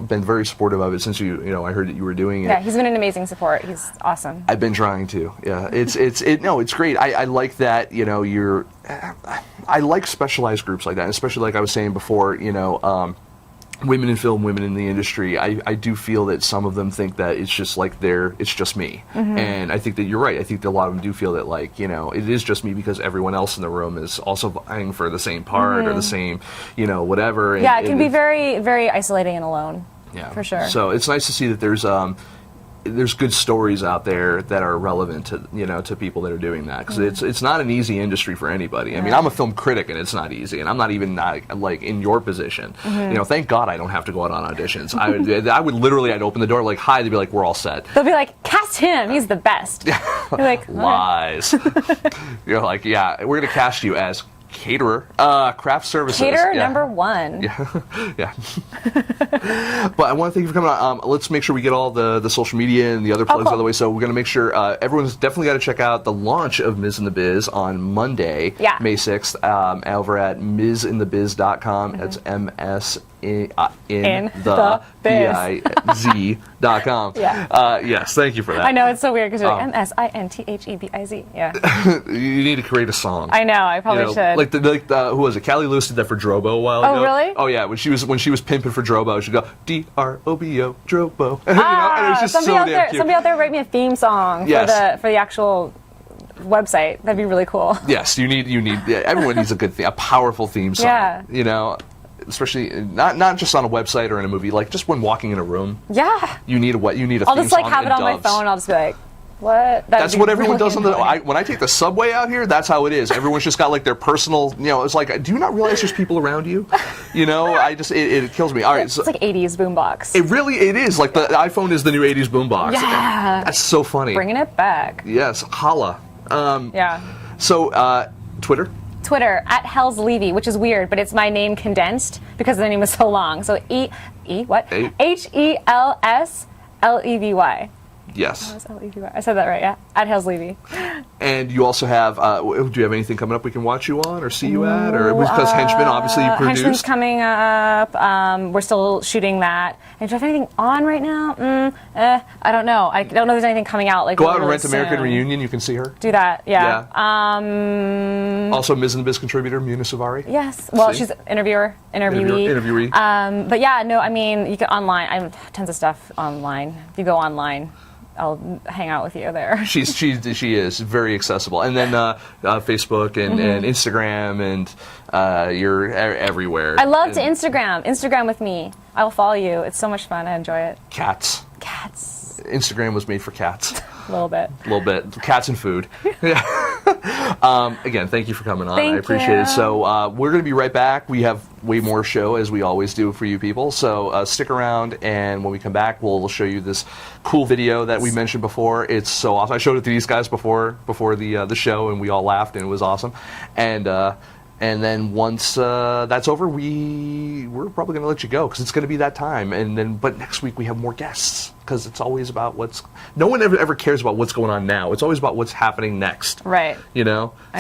been very supportive of it since I heard that you were doing it. Yeah, he's been an amazing support. He's awesome. I've been trying to. Yeah, it's great. I like that. I like specialized groups like that, and especially like I was saying before. Women in film, women in the industry, I do feel that some of them think that it's just it's just me. Mm-hmm. And I think that you're right. I think that a lot of them do feel that it is just me because everyone else in the room is also vying for the same part or the same, whatever. Yeah, it can be very, very isolating and alone. Yeah. For sure. So it's nice to see that there's good stories out there that are relevant to people that are doing that because it's not an easy industry for anybody. I mean, I'm a film critic and it's not easy, and I'm not even in your position. Mm-hmm. Thank God I don't have to go out on auditions. I'd open the door hi, they'd be like, we're all set. They'll be like, cast him, he's the best. You're like, lies. You're like, yeah, we're gonna cast you as caterer, craft services. Caterer number one. Yeah. But I want to thank you for coming on. Let's make sure we get all the social media and the other plugs out of the way. So we're going to make sure everyone's definitely got to check out the launch of Ms. in the Biz on Monday, May 6th, over at MsInTheBiz.com. That's In the biz.com. Yeah. Yes, thank you for that. I know, it's so weird because you're like MSINTHEBIZ. Yeah. You need to create a song. I know, I probably should. Like who was it? Callie Lewis did that for Drobo a while ago. Oh, really? Oh yeah, when she was pimping for Drobo, she'd go DROBO Drobo. And it was just somebody so out damn there, cute. somebody out there write me a theme song Yes. for the actual website. That'd be really cool. Yes, you need. Yeah, everyone needs a good theme, a powerful theme song. Yeah. You know, especially not just on a website or in a movie. Like just when walking in a room, Yeah. you need a I'll theme just song. have it and on my doves. phone. I'll just be like, what? That's what everyone does on when I take the subway out here, that's how it is. Everyone's just got like their personal, it's like, do you not realize there's people around you? It kills me. All right. So It's like 80s boombox. it is. Like the iPhone is the new 80s boombox. Yeah. That's so funny. Bringing it back. Yes. Holla. Yeah. So, Twitter? Twitter, at Hells Levy, which is weird, but it's my name condensed because the name is so long. So HELSLEVY. Yes. I said that right, yeah? At Hells Levy. And you also have, do you have anything coming up we can watch you on or see you at? Or because Henchman obviously you produced? Henchman's coming up. We're still shooting that. And do I have anything on right now? I don't know. I don't know if there's anything coming out. Like Go out really and rent soon. American Reunion. You can see her. Do that, yeah. Also, Ms. and the Biz contributor, Muna Savari. Yes. Well, See? she's interviewee. Interviewee. But yeah, no, I mean, you can online. I have tons of stuff online. If you go online, I'll hang out with you there. She is very accessible. And then Facebook and Instagram and you're everywhere. I love to Instagram with me. I will follow you. It's so much fun. I enjoy it. Cats. Instagram was made for cats. A little bit. Cats and food. Again, thank you for coming on. Thank I appreciate you. it. So we're going to be right back. We have way more show, as we always do for you people. So stick around, and when we come back, we'll show you this cool video that we mentioned before. It's so awesome. I showed it to these guys before the show, and we all laughed, and it was awesome. And then once that's over, we're probably going to let you go because it's going to be that time. But next week we have more guests because it's always about no one ever cares about what's going on now. It's always about what's happening next. Right. It's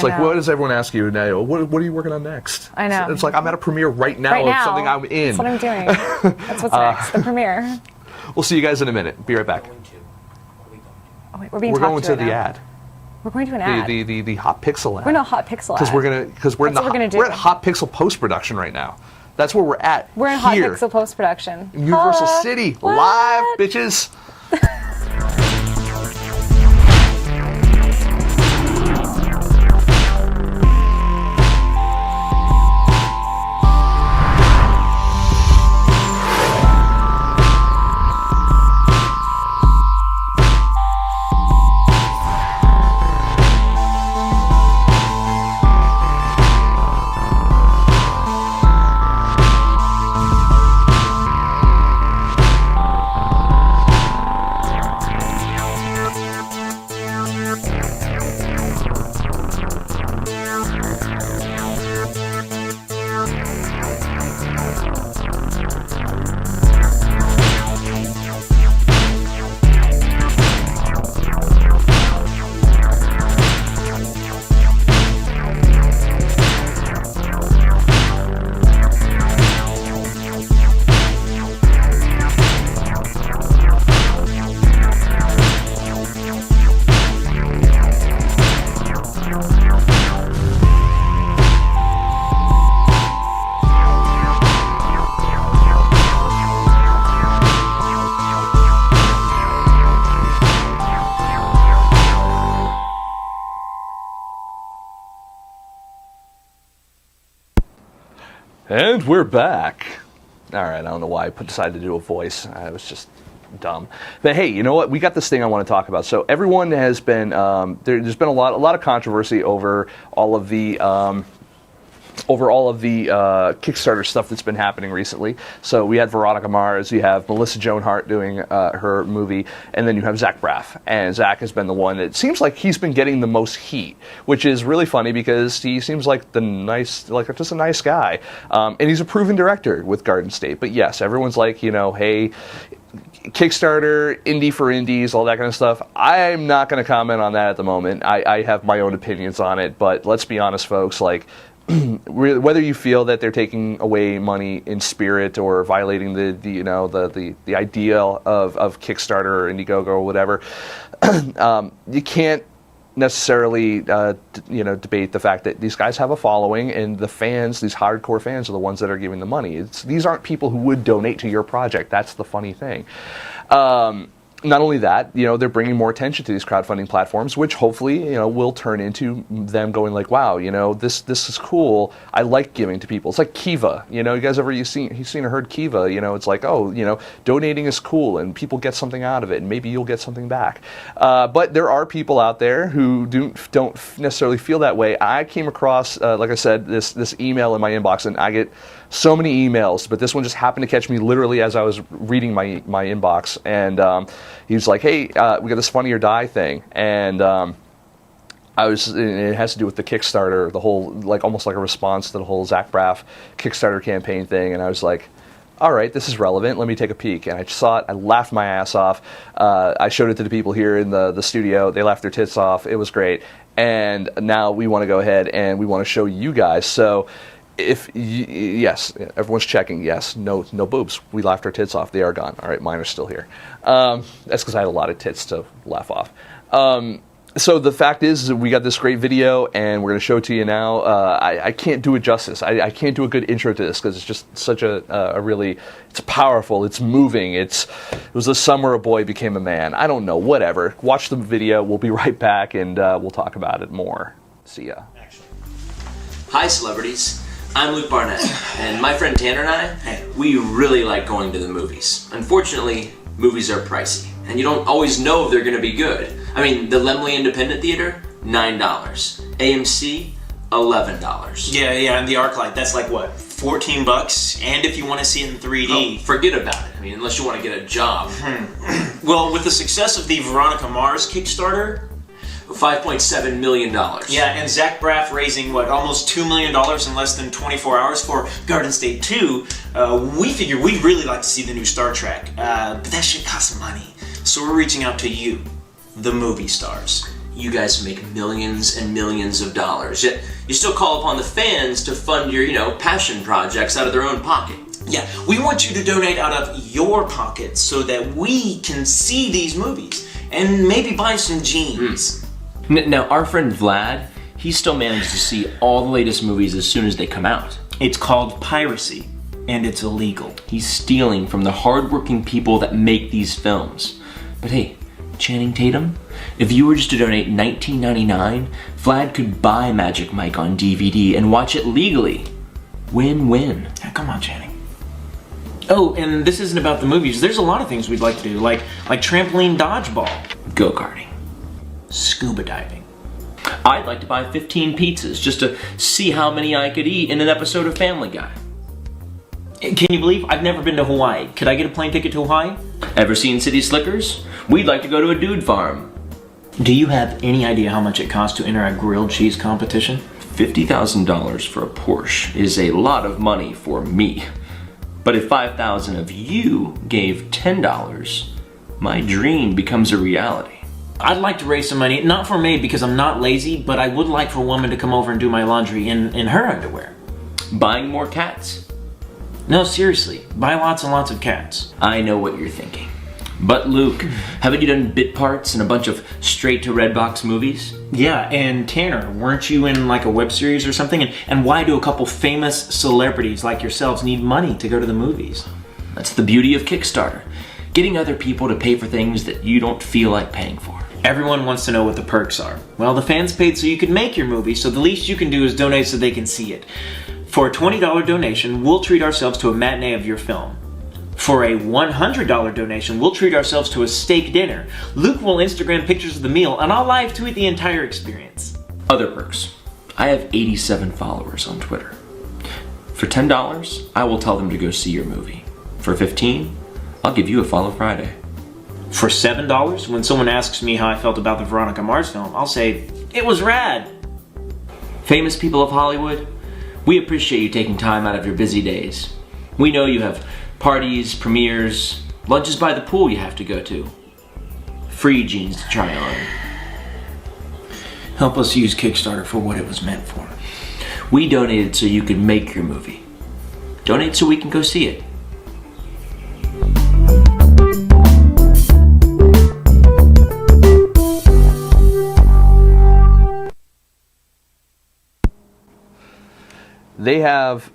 like, know. what does everyone ask you now? What are you working on next? I know. It's like I'm at a premiere right now of something I'm in. That's what I'm doing. That's what's next. The premiere. We'll see you guys in a minute. Be right back. Oh, wait, we're being We're talked going to right the now. ad. We're going to an ad. The Hot Pixel ad. We're in a Hot Pixel ad. Because we're That's what we're gonna do. We're at Hot Pixel post production right now. That's where we're at. We're in Hot here. Pixel post-production. Universal Holla. City, What? live, bitches. And we're back. All right, I don't know why I decided to do a voice. I was just dumb. But hey, you know what? We got this thing I want to talk about. So everyone has been there's been a lot of controversy over all of the Kickstarter stuff that's been happening recently. So we had Veronica Mars, you have Melissa Joan Hart doing her movie, and then you have Zach Braff. And Zach has been the one that seems like he's been getting the most heat, which is really funny because he seems like just a nice guy. And he's a proven director with Garden State. But yes, everyone's like, hey, Kickstarter, indie for indies, all that kind of stuff. I'm not going to comment on that at the moment. I have my own opinions on it, but let's be honest, folks, whether you feel that they're taking away money in spirit or violating the ideal of Kickstarter or Indiegogo or whatever, you can't necessarily debate the fact that these guys have a following, and the fans, these hardcore fans, are the ones that are giving the money. These aren't people who would donate to your project. That's the funny thing. Not only that, they're bringing more attention to these crowdfunding platforms, which hopefully, will turn into them going like, wow, this is cool. I like giving to people. It's like Kiva. You guys ever you've seen or heard Kiva? It's like, oh, donating is cool and people get something out of it, and maybe you'll get something back. But there are people out there who don't necessarily feel that way. I came across, like I said, this email in my inbox, and I get so many emails, but this one just happened to catch me literally as I was reading my inbox, and he was like, hey, we got this Funny or Die thing, and it has to do with the Kickstarter, the whole, like, almost like a response to the whole Zach Braff Kickstarter campaign thing, and I was like, all right, this is relevant, let me take a peek. And I saw it, I laughed my ass off. I showed it to the people here in the studio, they laughed their tits off, it was great, and now we want to go ahead and we want to show you guys. So yes, everyone's checking. Yes, no boobs. We laughed our tits off. They are gone. All right, mine are still here. That's because I had a lot of tits to laugh off. So the fact is that we got this great video, and we're going to show it to you now. I can't do it justice. I can't do a good intro to this because it's just such a really, it's powerful, it's moving. It was the summer a boy became a man. I don't know, whatever. Watch the video. We'll be right back, and we'll talk about it more. See ya. Hi, celebrities. I'm Luke Barnett, and my friend Tanner and I, we really like going to the movies. Unfortunately, movies are pricey, and you don't always know if they're going to be good. I mean, the Lemley Independent Theater, $9. AMC, $11. Yeah, and the ArcLight, that's like what, 14 bucks? And if you want to see it in 3D. Oh, forget about it. I mean, unless you want to get a job. Well, with the success of the Veronica Mars Kickstarter, $5.7 million. Yeah, and Zach Braff raising, almost $2 million in less than 24 hours for Garden State 2, we figured we'd really like to see the new Star Trek, but that shit costs money. So we're reaching out to you, the movie stars. You guys make millions and millions of dollars, yet you still call upon the fans to fund your, passion projects out of their own pocket. Yeah, we want you to donate out of your pocket so that we can see these movies and maybe buy some jeans. Now, our friend Vlad, he still manages to see all the latest movies as soon as they come out. It's called piracy, and it's illegal. He's stealing from the hardworking people that make these films. But hey, Channing Tatum, if you were just to donate $19.99, Vlad could buy Magic Mike on DVD and watch it legally. Win-win. Yeah, come on, Channing. Oh, and this isn't about the movies. There's a lot of things we'd like to do, like trampoline dodgeball, go-karting, scuba diving. I'd like to buy 15 pizzas just to see how many I could eat in an episode of Family Guy. Can you believe I've never been to Hawaii? Could I get a plane ticket to Hawaii? Ever seen City Slickers? We'd like to go to a dude farm. Do you have any idea how much it costs to enter a grilled cheese competition? $50,000 for a Porsche is a lot of money for me. But if 5,000 of you gave $10, my dream becomes a reality. I'd like to raise some money, not for me because I'm not lazy, but I would like for a woman to come over and do my laundry in her underwear. Buying more cats? No, seriously, buy lots and lots of cats. I know what you're thinking. But Luke, haven't you done bit parts in a bunch of straight to Redbox movies? Yeah, and Tanner, weren't you in like a web series or something? And why do a couple famous celebrities like yourselves need money to go to the movies? That's the beauty of Kickstarter. Getting other people to pay for things that you don't feel like paying for. Everyone wants to know what the perks are. Well, the fans paid so you could make your movie, so the least you can do is donate so they can see it. For a $20 donation, we'll treat ourselves to a matinee of your film. For a $100 donation, we'll treat ourselves to a steak dinner. Luke will Instagram pictures of the meal, and I'll live tweet the entire experience. Other perks. I have 87 followers on Twitter. For $10, I will tell them to go see your movie. For $15, I'll give you a Follow Friday. For $7, when someone asks me how I felt about the Veronica Mars film, I'll say, it was rad. Famous people of Hollywood, we appreciate you taking time out of your busy days. We know you have parties, premieres, lunches by the pool you have to go to. Free jeans to try on. Help us use Kickstarter for what it was meant for. We donated so you could make your movie. Donate so we can go see it. They have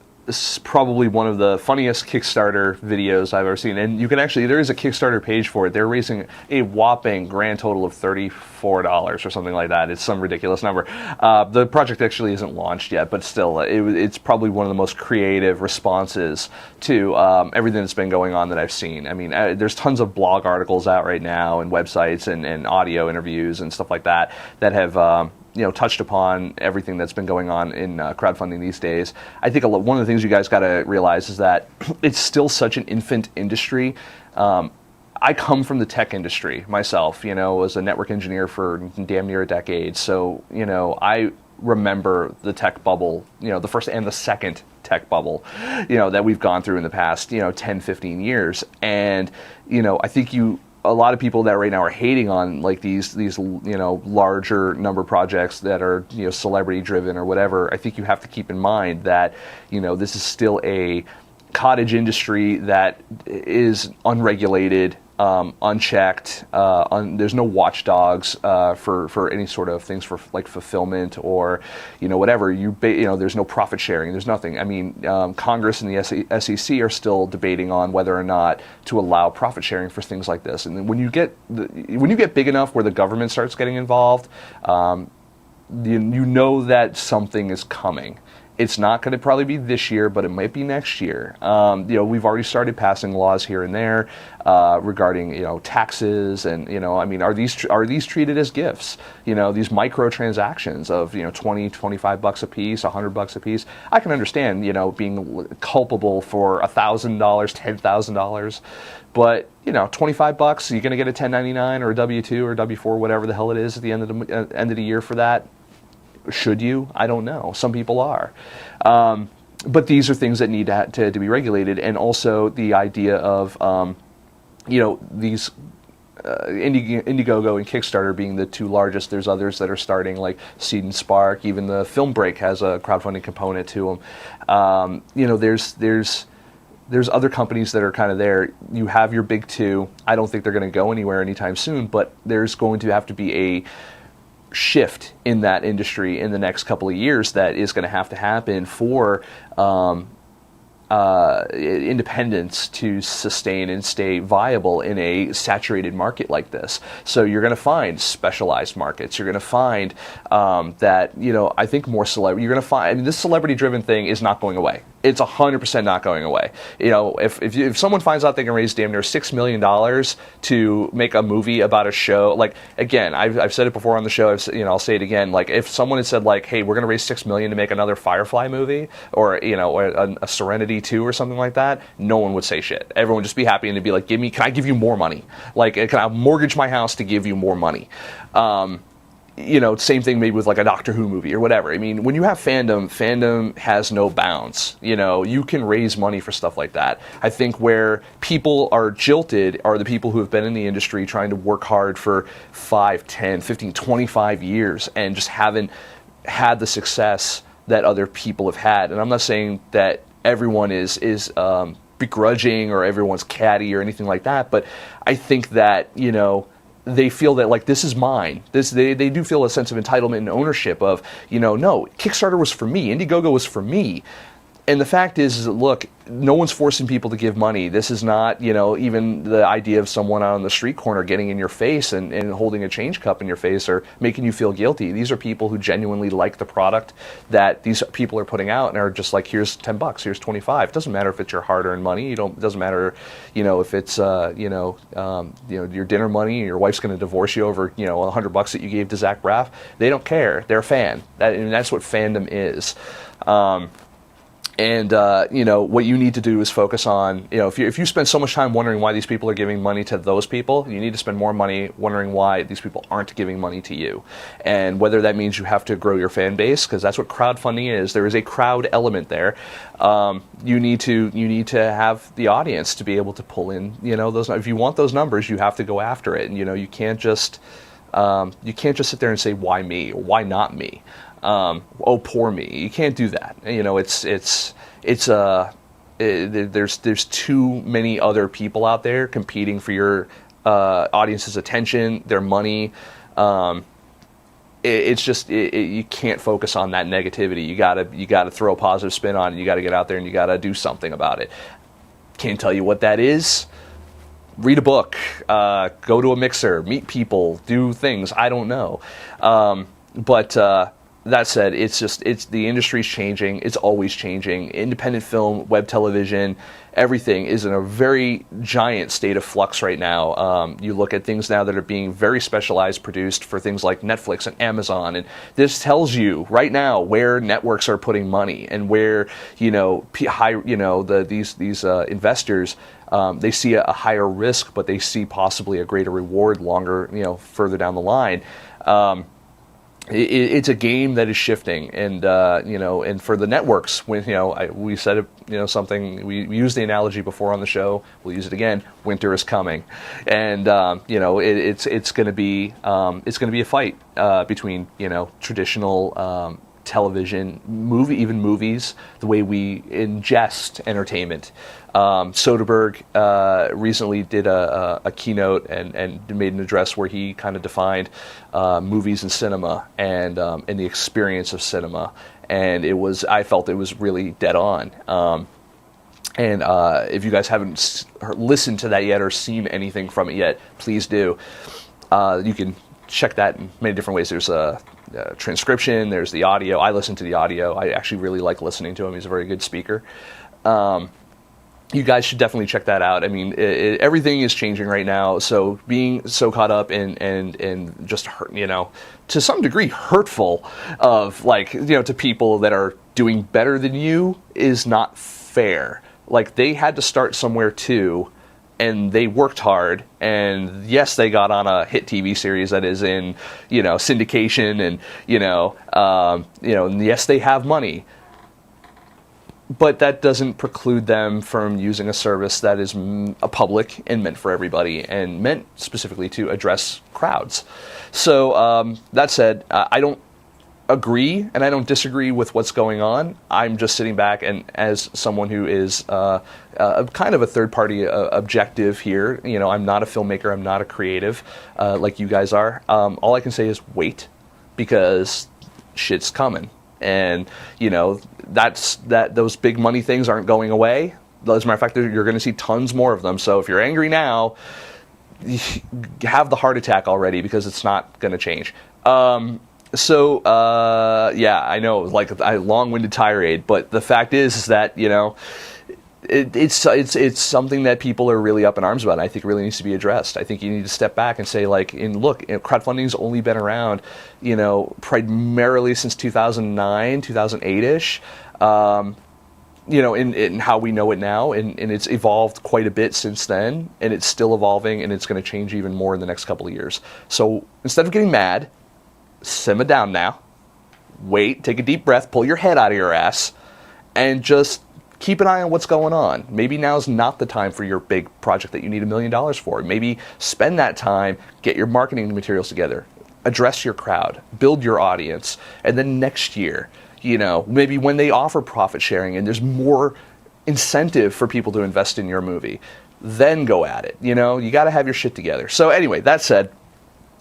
probably one of the funniest Kickstarter videos I've ever seen, and you can actually, there is a Kickstarter page for it. They're raising a whopping grand total of $34 or something like that. It's some ridiculous number. The project actually isn't launched yet, but still, it's probably one of the most creative responses to everything that's been going on that I've seen. I mean, there's tons of blog articles out right now and websites and audio interviews and stuff like that that have touched upon everything that's been going on in crowdfunding these days. I think one of the things you guys got to realize is that it's still such an infant industry. I come from the tech industry myself, was a network engineer for damn near a decade. So, I remember the tech bubble, the first and the second tech bubble, that we've gone through in the past, 10, 15 years. And, I think a lot of people that right now are hating on like these larger number projects that are celebrity driven or whatever. I think you have to keep in mind that this is still a cottage industry that is unregulated, unchecked. There's no watchdogs for any sort of things for like fulfillment or whatever. There's no profit sharing. There's nothing. I mean, Congress and the SEC are still debating on whether or not to allow profit sharing for things like this. And then when you get big enough where the government starts getting involved, you know that something is coming. It's not going to probably be this year, but it might be next year. We've already started passing laws here and there regarding taxes and are these treated as gifts? These microtransactions of $20, $25 a piece, $100 a piece. I can understand being culpable for $1,000, $10,000, but $25 you're going to get a 1099 or a W-2 or a W-4, whatever the hell it is at the end of the year for that. Should you? I don't know. Some people are. But these are things that need to be regulated. And also the idea of, these Indiegogo and Kickstarter being the two largest. There's others that are starting, like Seed and Spark. Even the Film Break has a crowdfunding component to them. There's other companies that are kind of there. You have your big two. I don't think they're going to go anywhere anytime soon, but there's going to have to be a shift in that industry in the next couple of years that is going to happen for independence to sustain and stay viable in a saturated market like this. So you're going to find specialized markets. You're going to find that, I think more celebrity, you're going to find, this celebrity-driven thing is not going away. It's 100% not going away. If someone finds out they can raise damn near $6 million to make a movie about a show, like, again, I've said it before on the show, I'll say it again, like, if someone had said, like, hey, we're going to raise $6 million to make another Firefly movie, or, a Serenity 2 or something like that, no one would say shit. Everyone would just be happy and they'd be like, can I give you more money? Like, can I mortgage my house to give you more money? Same thing maybe with like a Doctor Who movie or whatever. I mean, when you have fandom has no bounds. You can raise money for stuff like that. I think where people are jilted are the people who have been in the industry trying to work hard for 5, 10, 15, 25 years and just haven't had the success that other people have had. And I'm not saying that everyone is begrudging or everyone's catty or anything like that, but I think that, they feel that, like, this is mine. They do feel a sense of entitlement and ownership of, no, Kickstarter was for me, Indiegogo was for me. And the fact is that, look, no one's forcing people to give money. This is not, even the idea of someone on the street corner getting in your face and holding a change cup in your face or making you feel guilty. These are people who genuinely like the product that these people are putting out and are just like, here's $10, here's $25. It doesn't matter if it's your hard-earned money. It doesn't matter, if it's, your dinner money and your wife's going to divorce you over, $100 that you gave to Zach Braff. They don't care. They're a fan. That's what fandom is. What you need to do is focus on, if you spend so much time wondering why these people are giving money to those people, you need to spend more money wondering why these people aren't giving money to you. And whether that means you have to grow your fan base, because that's what crowdfunding is. There is a crowd element there. You need to have the audience to be able to pull in, those. If you want those numbers, you have to go after it. And, you can't just sit there and say, why me or why not me? oh, poor me. You can't do that. You know, there's too many other people out there competing for your audience's attention, their money. You can't focus on that negativity. You gotta throw a positive spin on it. You gotta get out there and you gotta do something about it. Can't tell you what that is. Read a book, go to a mixer, meet people, do things. I don't know. But that said, the industry's changing. It's always changing. Independent film, web television, everything is in a very giant state of flux right now. You look at things now that are being very specialized produced for things like Netflix and Amazon, and this tells you right now where networks are putting money and where these investors. They see a higher risk, but they see possibly a greater reward further down the line. It's a game that is shifting, and and for the networks, we said it, something we used the analogy before on the show. We'll use it again. Winter is coming, and it's going to be a fight between traditional television, movies, the way we ingest entertainment. Soderbergh recently did a keynote and made an address where he kind of defined movies and cinema and the experience of cinema, and I felt it was really dead on. And if you guys haven't listened to that yet or seen anything from it yet, please do. You can check that in many different ways. There's a transcription, there's the audio. I listen to the audio. I actually really like listening to him. He's a very good speaker. You guys should definitely check that out. I mean, everything is changing right now. So being so caught up in just hurt, to some degree hurtful of to people that are doing better than you is not fair. Like, they had to start somewhere too, and they worked hard, and yes, they got on a hit TV series that is in, syndication, and and yes, they have money, but that doesn't preclude them from using a service that is a public and meant for everybody, and meant specifically to address crowds. So that said, I don't agree and I don't disagree with what's going on. I'm just sitting back, and as someone who is kind of a third-party objective here, I'm not a filmmaker, I'm not a creative like you guys are. All I can say is wait, because shit's coming, and those big money things aren't going away. As a matter of fact, you're going to see tons more of them. So if you're angry now, have the heart attack already, because it's not going to change. Yeah, I know, like a long-winded tirade, but the fact is that, it's something that people are really up in arms about, and I think it really needs to be addressed. I think you need to step back and say, crowdfunding's only been around, primarily since 2009, 2008-ish, in how we know it now, and it's evolved quite a bit since then, and it's still evolving, and it's going to change even more in the next couple of years. So instead of getting mad, simmer down now, wait, take a deep breath, pull your head out of your ass, and just keep an eye on what's going on. Maybe now's not the time for your big project that you need $1 million for. Maybe spend that time, get your marketing materials together, address your crowd, build your audience, and then next year, maybe when they offer profit sharing and there's more incentive for people to invest in your movie, then go at it. You got to have your shit together. So anyway, that said,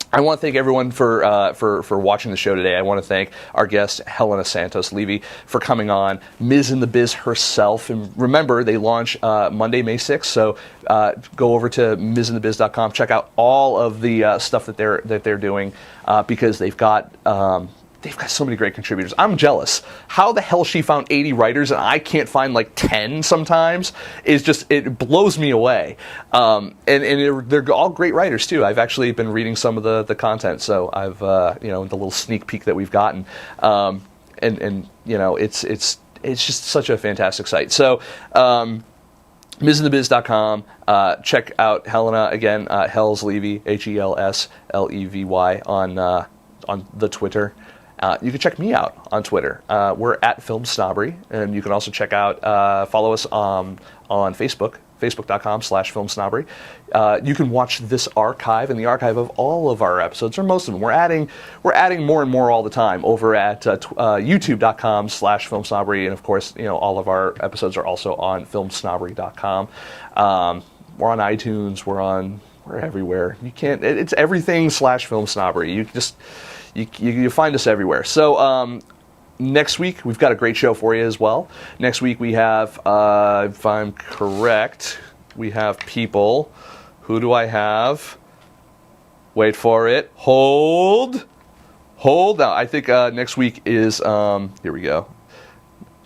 I want to thank everyone for watching the show today. I want to thank our guest, Helena Santos-Levy, for coming on, Ms. in the Biz herself. And remember, they launch Monday, May 6th, so go over to MsInTheBiz.com, check out all of the stuff that they're doing, because they've got so many great contributors. I'm jealous. How the hell she found 80 writers and I can't find 10 sometimes it blows me away. And they're all great writers too. I've actually been reading some of the content, so I've the little sneak peek that we've gotten. It's just such a fantastic site. So MsInTheBiz.com. Check out Helena again. Hells Levy, HELSLEVY on the Twitter. You can check me out on Twitter. We're at FilmSnobbery, and you can also check out, follow us on Facebook, facebook.com/FilmSnobbery. You can watch this archive and the archive of all of our episodes, or most of them. We're adding more and more all the time over at youtube.com/FilmSnobbery, and of course, all of our episodes are also on FilmSnobbery.com. We're on iTunes. We're everywhere. You can't. It's everything /FilmSnobbery. You find us everywhere. So. Next week, we've got a great show for you as well. Next week, we have, if I'm correct, we have people. Who do I have? Wait for it. Hold. Now, I think next week is, here we go.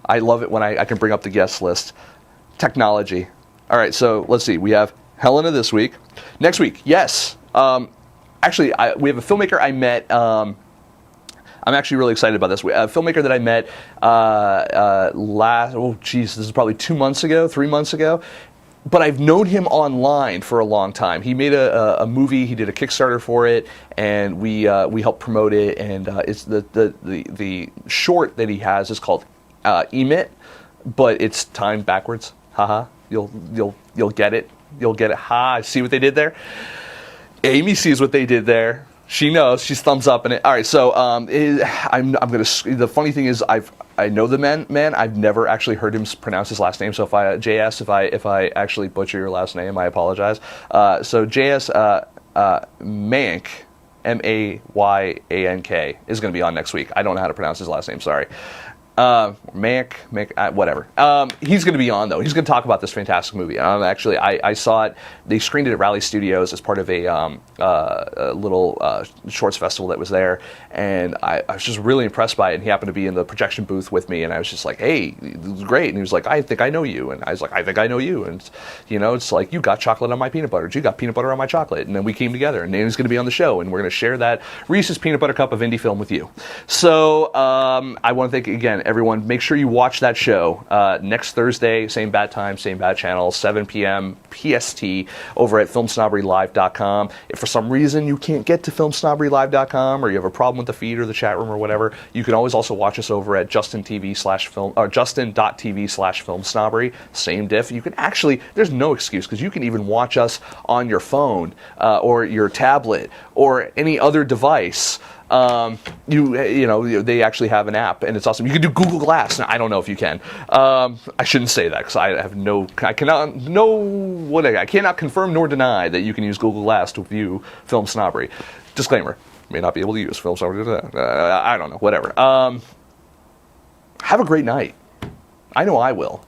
I love it when I can bring up the guest list. Technology. All right, so let's see. We have Helena this week. Next week, yes. Actually, we have a filmmaker I met. I'm actually really excited about this. A filmmaker that I met this is probably 3 months ago. But I've known him online for a long time. He made a movie. He did a Kickstarter for it, and we helped promote it. And it's the short that he has is called Emit, but it's timed backwards. Haha. You'll get it. You'll get it. Ha! See what they did there? Amy sees what they did there. She knows. She's thumbs up in it. All right. So I'm gonna. The funny thing is, I know the man. I've never actually heard him pronounce his last name. So if I actually butcher your last name, I apologize. So JS Mank, Mayyank, is going to be on next week. I don't know how to pronounce his last name. Sorry. Mank, whatever. He's going to be on, though. He's going to talk about this fantastic movie. Actually, I saw it. They screened it at Raleigh Studios as part of a little shorts festival that was there, and I was just really impressed by it. And he happened to be in the projection booth with me, and I was just like, "Hey, it was great." And he was like, "I think I know you," and I was like, "I think I know you." And it's like, you got chocolate on my peanut butter, you got peanut butter on my chocolate, and then we came together. And he's going to be on the show, and we're going to share that Reese's peanut butter cup of indie film with you. So I want to thank again. Everyone, make sure you watch that show next Thursday, same bat time, same bat channel, 7 p.m. PST over at FilmSnobberyLive.com. If for some reason you can't get to FilmSnobberyLive.com, or you have a problem with the feed or the chat room or whatever, you can always also watch us over at Justin.tv/FilmSnobbery. Same diff. You can actually, there's no excuse, because you can even watch us on your phone or your tablet or any other device. They actually have an app, and it's awesome. You can do Google Glass. Now, I don't know if you can. I shouldn't say that, because I cannot confirm nor deny that you can use Google Glass to view Film Snobbery. Disclaimer: may not be able to use Film Snobbery. I don't know. Whatever. Have a great night. I know I will.